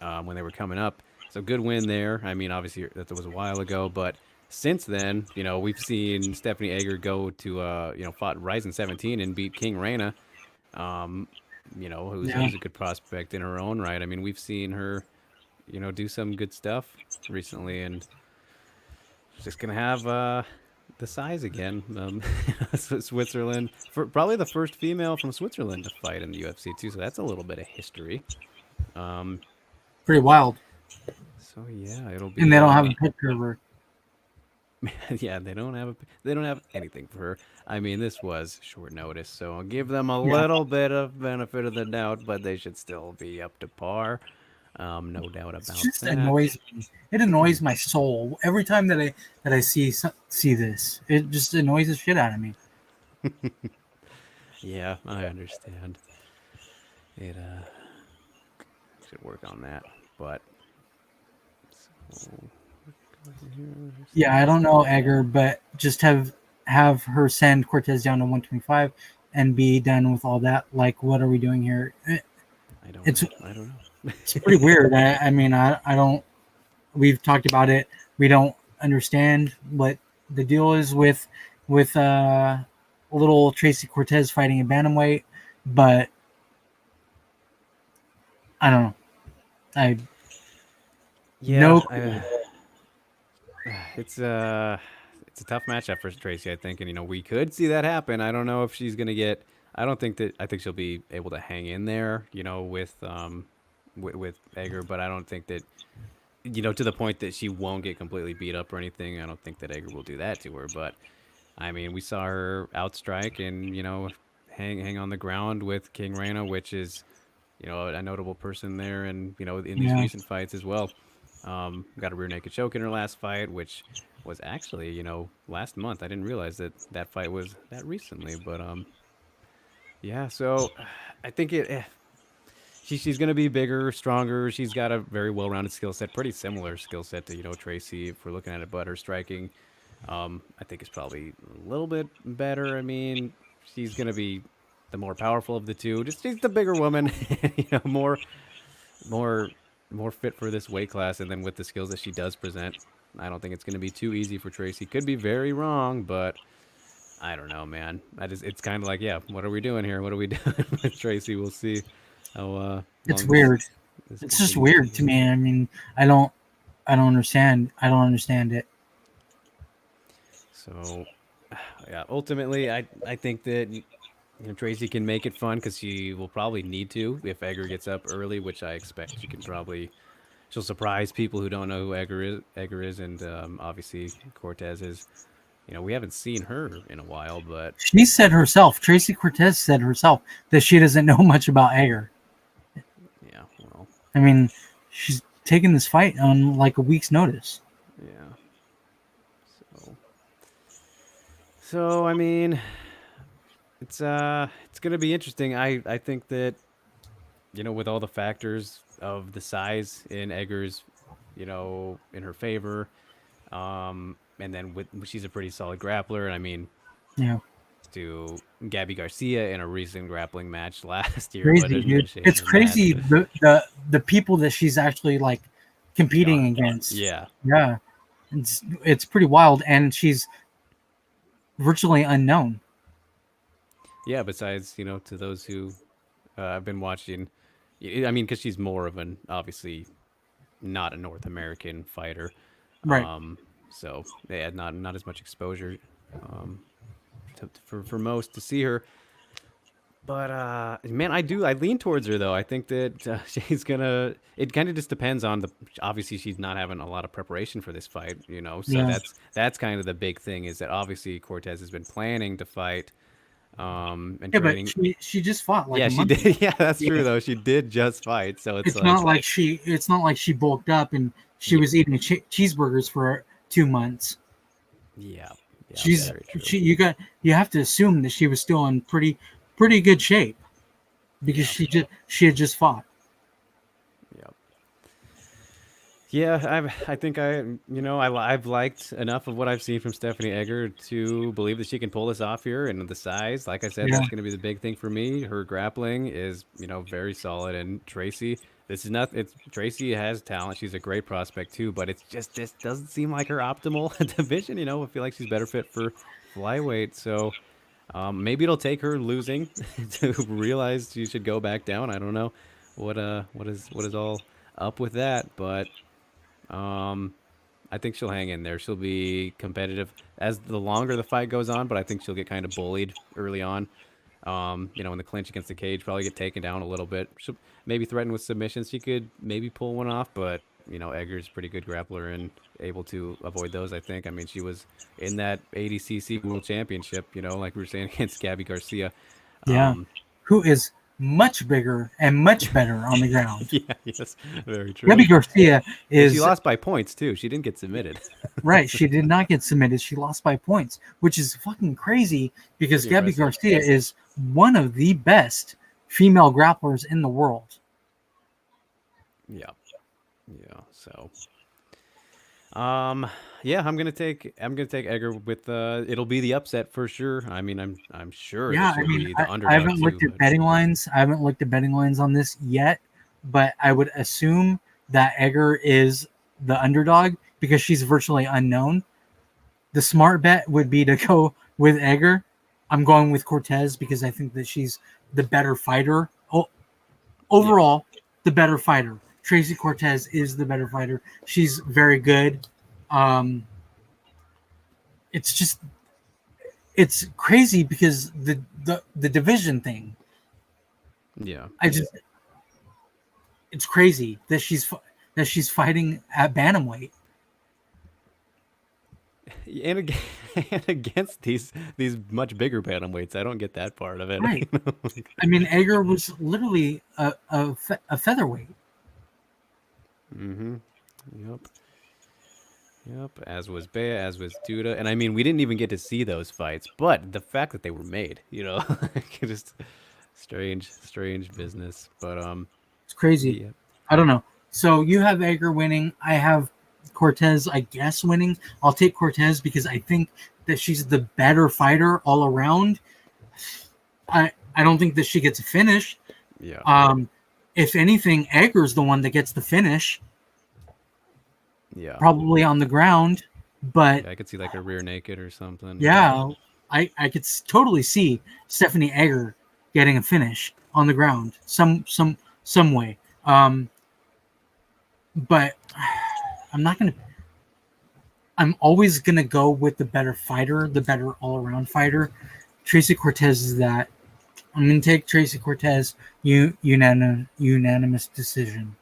when they were coming up. So good win there. I mean, obviously that was a while ago, but since then, we've seen Stephanie Egger go to fought Ryzen 17 and beat King Reina. Um, Yeah. who's a good prospect in her own right. I mean, we've seen her, do some good stuff recently, and she's just gonna have the size again. Switzerland, for probably the first female from Switzerland to fight in the UFC too. So that's a little bit of history. Um, Pretty wild. so yeah, it'll And be they don't have a picture of her. yeah, they don't have anything for her. I mean, this was short notice, so I'll give them a Yeah. little bit of benefit of the doubt, but they should still be up to par. No doubt It about just that. annoys me. It annoys my soul every time that I see this. It just annoys the shit out of me. Yeah, I understand. It should work on that, but so Yeah, I don't know Egger, but just have her send Cortez down to 125 and be done with all that. Like, what are we doing here? I don't It's know. I don't know. it's pretty weird. I mean, I don't. We've talked about it. We don't understand what the deal is with little Tracy Cortez fighting a bantamweight, but I don't know. I Yeah, no. it's a tough matchup for Tracy, I think, and we could see that happen. I don't know if she's gonna get. I don't think that. I think she'll be able to hang in there, with Egger, but I don't think that to the point that she won't get completely beat up or anything. I don't think that Egger will do that to her, but I mean, we saw her outstrike and hang on the ground with King Reina, which is a notable person there, and in these Yeah. recent fights as well. Got a rear naked choke in her last fight, which was actually last month. I didn't realize that that fight was that recently, but yeah. So I think she's gonna be bigger, stronger. She's got a very well rounded skill set, pretty similar skill set to Tracy if we're looking at it, but her striking. I think it's probably a little bit better. I mean, she's gonna be the more powerful of the two. Just she's the bigger woman, more more more fit for this weight class, and then with the skills that she does present, I don't think it's going to be too easy for Tracy. Could be very wrong, but I don't know, man. It's kind of like, yeah, what are we doing here? What are we doing with Tracy? We'll see how It's long this weird. this It's just continues to weird to go. me. I mean, I don't understand. I don't understand it. So, yeah, ultimately, I think that Tracy can make it fun because she will probably need to if Egger gets up early, which I expect she can probably. She'll surprise people who don't know who Egger is, and obviously Cortez is. We haven't seen her in a while, but She said herself, Tracy Cortez said herself that she doesn't know much about Egger. yeah, well, I mean, she's taking this fight on like a week's notice. yeah. So I mean, it's gonna be interesting. I think that with all the factors of the size in Egger's, in her favor, and then she's a pretty solid grappler, and I mean, Yeah, to Gabby Garcia in a recent grappling match last year, but crazy, a dude. It's negotiation match. crazy the people that she's actually like competing Gone. against. Yeah, Yeah, it's pretty wild, and she's virtually unknown. yeah. Besides, to those who have been watching, I mean, because she's more of an obviously not a North American fighter, Right. so they had not as much exposure um, for most to see her. But man, I lean towards her though. I think that she's gonna. It kind of just depends on the. Obviously, she's not having a lot of preparation for this fight, So Yeah. that's kind of the big thing is that obviously Cortez has been planning to fight, and Yeah, but training. she just fought like Yeah, a she month ago. did. Yeah, that's Yeah. true though. She did just fight, so it's It's like, not like she bulked up and she yeah, was eating cheeseburgers for 2 months. yeah, yeah, She's very true. she you have to assume that she was still in pretty good shape because Yeah, she had just fought. yeah. Yeah, I think I've liked enough of what I've seen from Stephanie Egger to believe that she can pull this off here. And the size, like I said, Yeah. that's going to be the big thing for me. Her grappling is very solid, and Tracy, this is not. It's Tracy has talent. She's a great prospect too, but it's just this doesn't seem like her optimal division. You know, I feel like she's better fit for flyweight. So maybe it'll take her losing to realize she should go back down. I don't know what is all up with that, but um, I think she'll hang in there. She'll be competitive as the longer the fight goes on, but I think she'll get kind of bullied early on. You know, in the clinch against the cage, probably get taken down a little bit. She'll maybe threaten with submissions. She could maybe pull one off, but you know, Egger's a pretty good grappler and able to avoid those. I think. I mean, she was in that 80cc World Championship. You know, like we were saying against Gabby Garcia. Yeah, Um, who is much bigger and much better on the ground. yeah, yes, very true. Gabby Garcia And she is lost by points too. She didn't get submitted. right. She did not get submitted. She lost by points, which is fucking crazy because Pretty Gabby impressive. Garcia is one of the best female grapplers in the world. Yeah, yeah. So, um, yeah, I'm gonna take Egger with it'll be the upset for sure. I mean, I'm sure Yeah, that I she'll mean, be the I underdog haven't too. looked at But betting lines. I haven't looked at betting lines on this yet, but I would assume that Egger is the underdog because she's virtually unknown. The smart bet would be to go with Egger. I'm going with Cortez because I think that she's the better fighter. yeah, Overall, the better fighter. Tracy Cortez is the better fighter. She's very good. Um, it's just it's crazy because the division thing. yeah, I just it's crazy that she's fighting at bantamweight. and, and against these much bigger bantamweights, I don't get that part of it. Right. You know? I mean, Egger was literally a featherweight. Mm-hmm. Yep. Yep. As was Duda, and I mean, we didn't even get to see those fights, but the fact that they were made, you know, just strange business. But It's crazy. yeah, I don't know. So you have Egger winning. I have Cortez, I guess, winning. I'll take Cortez because I think that she's the better fighter all around. I don't think that she gets a finish. yeah, If anything, Egger's the one that gets the finish, yeah. probably on the ground. But I could see like a rear naked or something. yeah, I could totally see Stephanie Egger getting a finish on the ground, some way. But I'm not gonna. I'm always gonna go with the better fighter, the better all-around fighter. Tracy Cortez is that. I'm gonna take Tracy Cortez unanimous decision.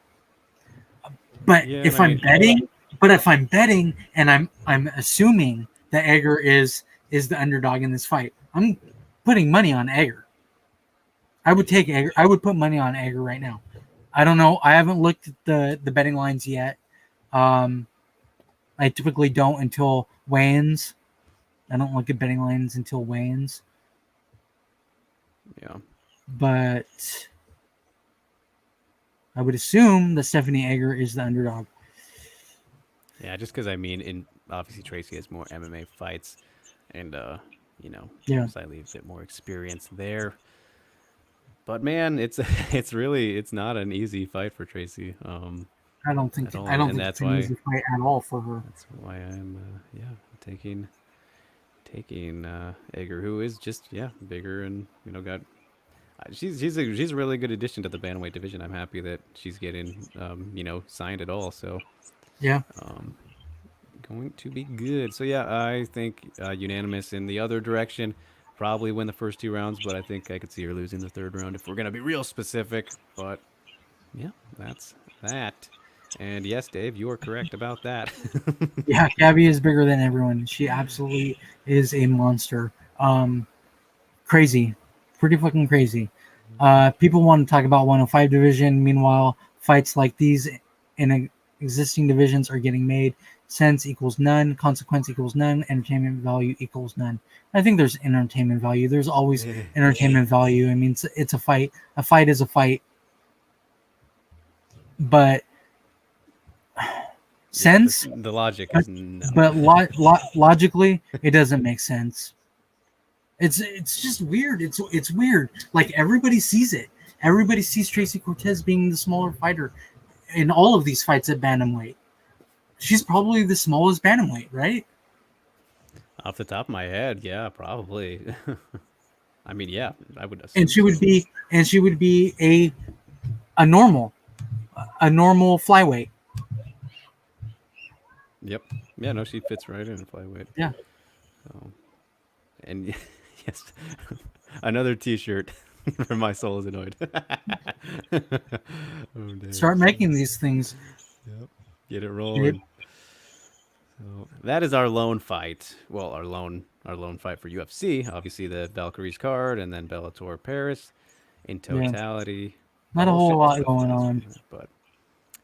But Yeah, if and I I'm mean, betting, and I'm assuming that Egger is the underdog in this fight, I'm putting money on Egger. I would take Egger. I would put money on Egger right now. I don't know. I haven't looked at the betting lines yet. I typically don't until weigh-ins. I don't look at betting lines until weigh-ins. yeah, But I would assume that Stephanie Egger is the underdog. yeah. Just because I mean, in obviously Tracy has more MMA fights, and you know, Yeah. slightly a bit more experience there. But man, it's it's not an easy fight for Tracy. I don't think At all, I don't and think it's that's an why easy fight at all for her. I'm yeah taking Egger, who is just bigger and you know got she's a really good addition to the bantamweight division. I'm happy that she's getting you know signed at all. So Yeah. um, going to be good. So yeah, I think unanimous in the other direction. Probably win the first two rounds, but I think I could see her losing the third round if we're gonna be real specific. But yeah, that's that. And yes, Dave, you are correct about that. Yeah, Gabby is bigger than everyone. She absolutely is a monster. Crazy. Pretty fucking crazy. People want to talk about 105 division. Meanwhile, fights like these in existing divisions are getting made. Sense equals none. Consequence equals none. Entertainment value equals none. I think there's entertainment value. There's always entertainment value. I mean, it's a fight. A fight is a fight. But sense, the logic is no. but logically, it doesn't make sense. It's just weird. It's weird. Like everybody sees it. Everybody sees Tracy Cortez being the smaller fighter in all of these fights at bantamweight. She's probably the smallest bantamweight, right? Off the top of my head, yeah, probably. I mean, yeah, I would assume And she would so. be a normal flyweight. Yep. Yeah, no, she fits right in flyweight. Yeah. So, and yes, another T-shirt for My Soul is Annoyed. Oh, dang. Start making these things. Yep. Get it Get it? rolling. So that is our lone fight. Well, our lone fight for UFC. Obviously, the Valkyries card, and then Bellator Paris. In Yeah. totality, a Not a whole whole shit of lot stuff going this on. weekend. But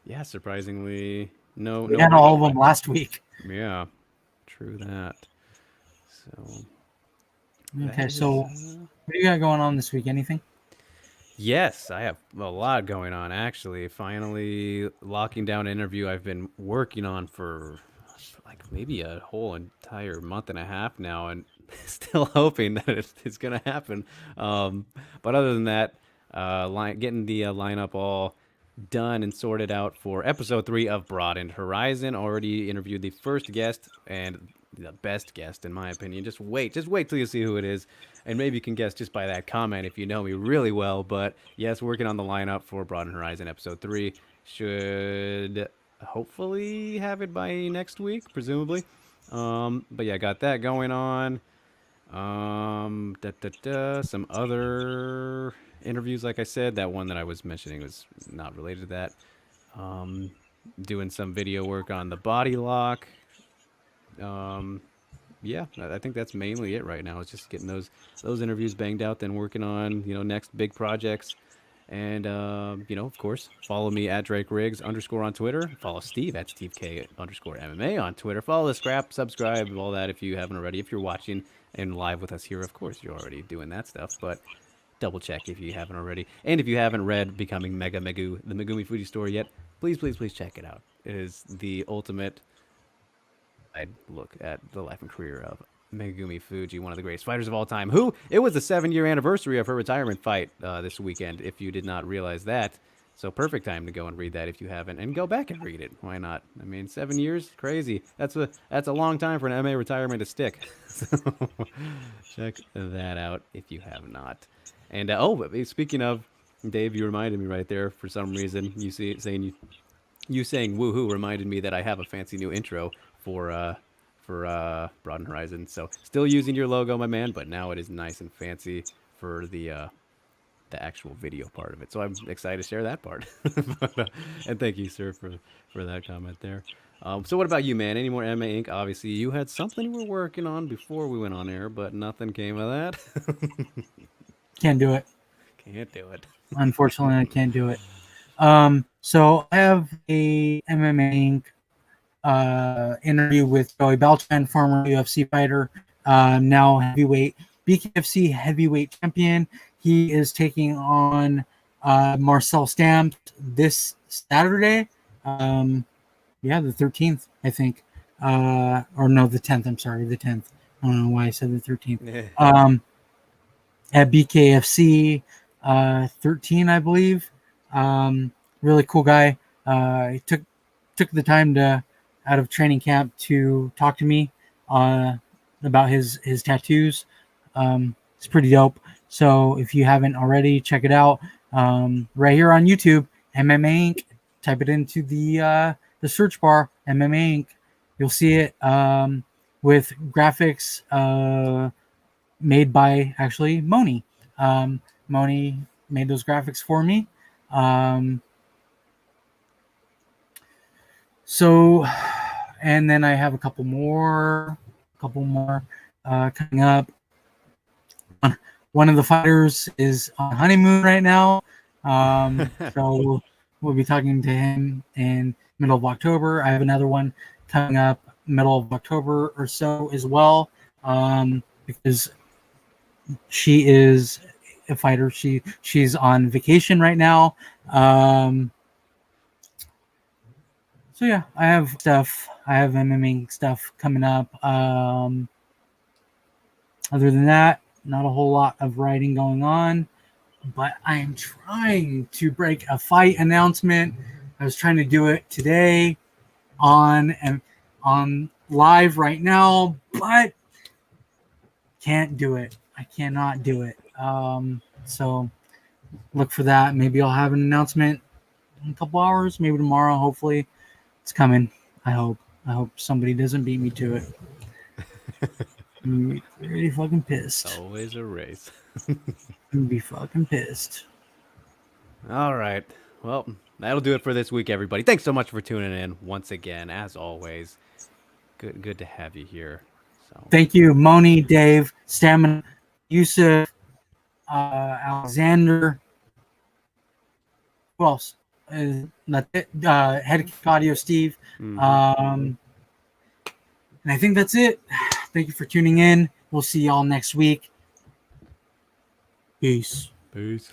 yeah, surprisingly, We no had big. all of them last week. Yeah, true that. So Okay, that so is. what do you got going on this week? Anything? Yes, I have a lot going on actually. Finally locking down an interview I've been working on for like maybe a whole entire month and a half now, and still hoping that it's gonna happen. But other than that, getting the lineup all done and sorted out for episode 3 of Broadened Horizon. Already interviewed the first guest and the best guest in my opinion. Just wait till you see who it is, and maybe you can guess just by that comment if you know me really well. But yes, working on the lineup for Broadened Horizon episode 3. Should hopefully have it by next week, presumably. But yeah, got that going on. Some other interviews, like I said, that one that I was mentioning was not related to that. Um, Doing some video work on the body lock. Um, yeah, I think that's mainly it right now. It's just getting those interviews banged out, then working on next big projects. And of course, follow me at Drake Riggs _ on Twitter. Follow Steve at Steve K _ MMA on Twitter. Follow the Scrap, subscribe, all that if you haven't already. If you're watching and live with us here, of course you're already doing that stuff. But double check if you haven't already. And if you haven't read Becoming Mega Megu, the Megumi Fuji story yet, please, please, please check it out. It is the ultimate I'd look at the life and career of Megumi Fuji, one of the greatest fighters of all time. Who it was the 7-year anniversary of her retirement fight this weekend. If you did not realize that, so perfect time to go and read that if you haven't, and go back and read it. Why not? I mean, 7 years, crazy. That's a long time for an MA retirement to stick. So check that out if you have not. And speaking of Dave, you reminded me right there for some reason. You saying woohoo reminded me that I have a fancy new intro for Broaden Horizon. So still using your logo, my man, but now it is nice and fancy for the actual video part of it. So I'm excited to share that part. And thank you, sir, for that comment there. So what about you, man? Any more MA Inc? Obviously, you had something you were working on before we went on air, but nothing came of that. Can't do it. Can't do it. Unfortunately, I can't do it. So I have a MMA Inc. Interview with Joey Beltran, former UFC fighter, now heavyweight BKFC heavyweight champion. He is taking on Marcel Stamp this Saturday. The 13th, I think. Or no, the 10th. I'm sorry, the 10th. I don't know why I said the 13th. At BKFC 13, I believe. Really cool guy. He took the time out of training camp to talk to me about his tattoos. It's pretty dope. So if you haven't already, check it out. Right here on YouTube, MMA Inc. Type it into the search bar, MMA Inc. You'll see it with graphics made by actually Moni. Moni made those graphics for me. And then I have a couple more coming up. One of the fighters is on honeymoon right now. So we'll be talking to him in middle of October. I have another one coming up middle of October or so as well, because she is a fighter. She's on vacation right now. So yeah, I have stuff. I have MMA stuff coming up. Other than that, not a whole lot of writing going on. but I am trying to break a fight announcement. I was trying to do it today on live right now, but can't do it. I cannot do it. So look for that. Maybe I'll have an announcement in a couple hours, maybe tomorrow. Hopefully, it's coming. I hope. I hope somebody doesn't beat me to it. I'm really fucking pissed. It's always a race. I'm gonna be fucking pissed. All right. Well, that'll do it for this week, everybody. Thanks so much for tuning in once again. As always, good to have you here. So Thank you, Moni, Dave, Stamina, Yusuf, Alexander. Who else? Head kick audio, Steve. And I think that's it. Thank you for tuning in. We'll see y'all next week. Peace. Peace.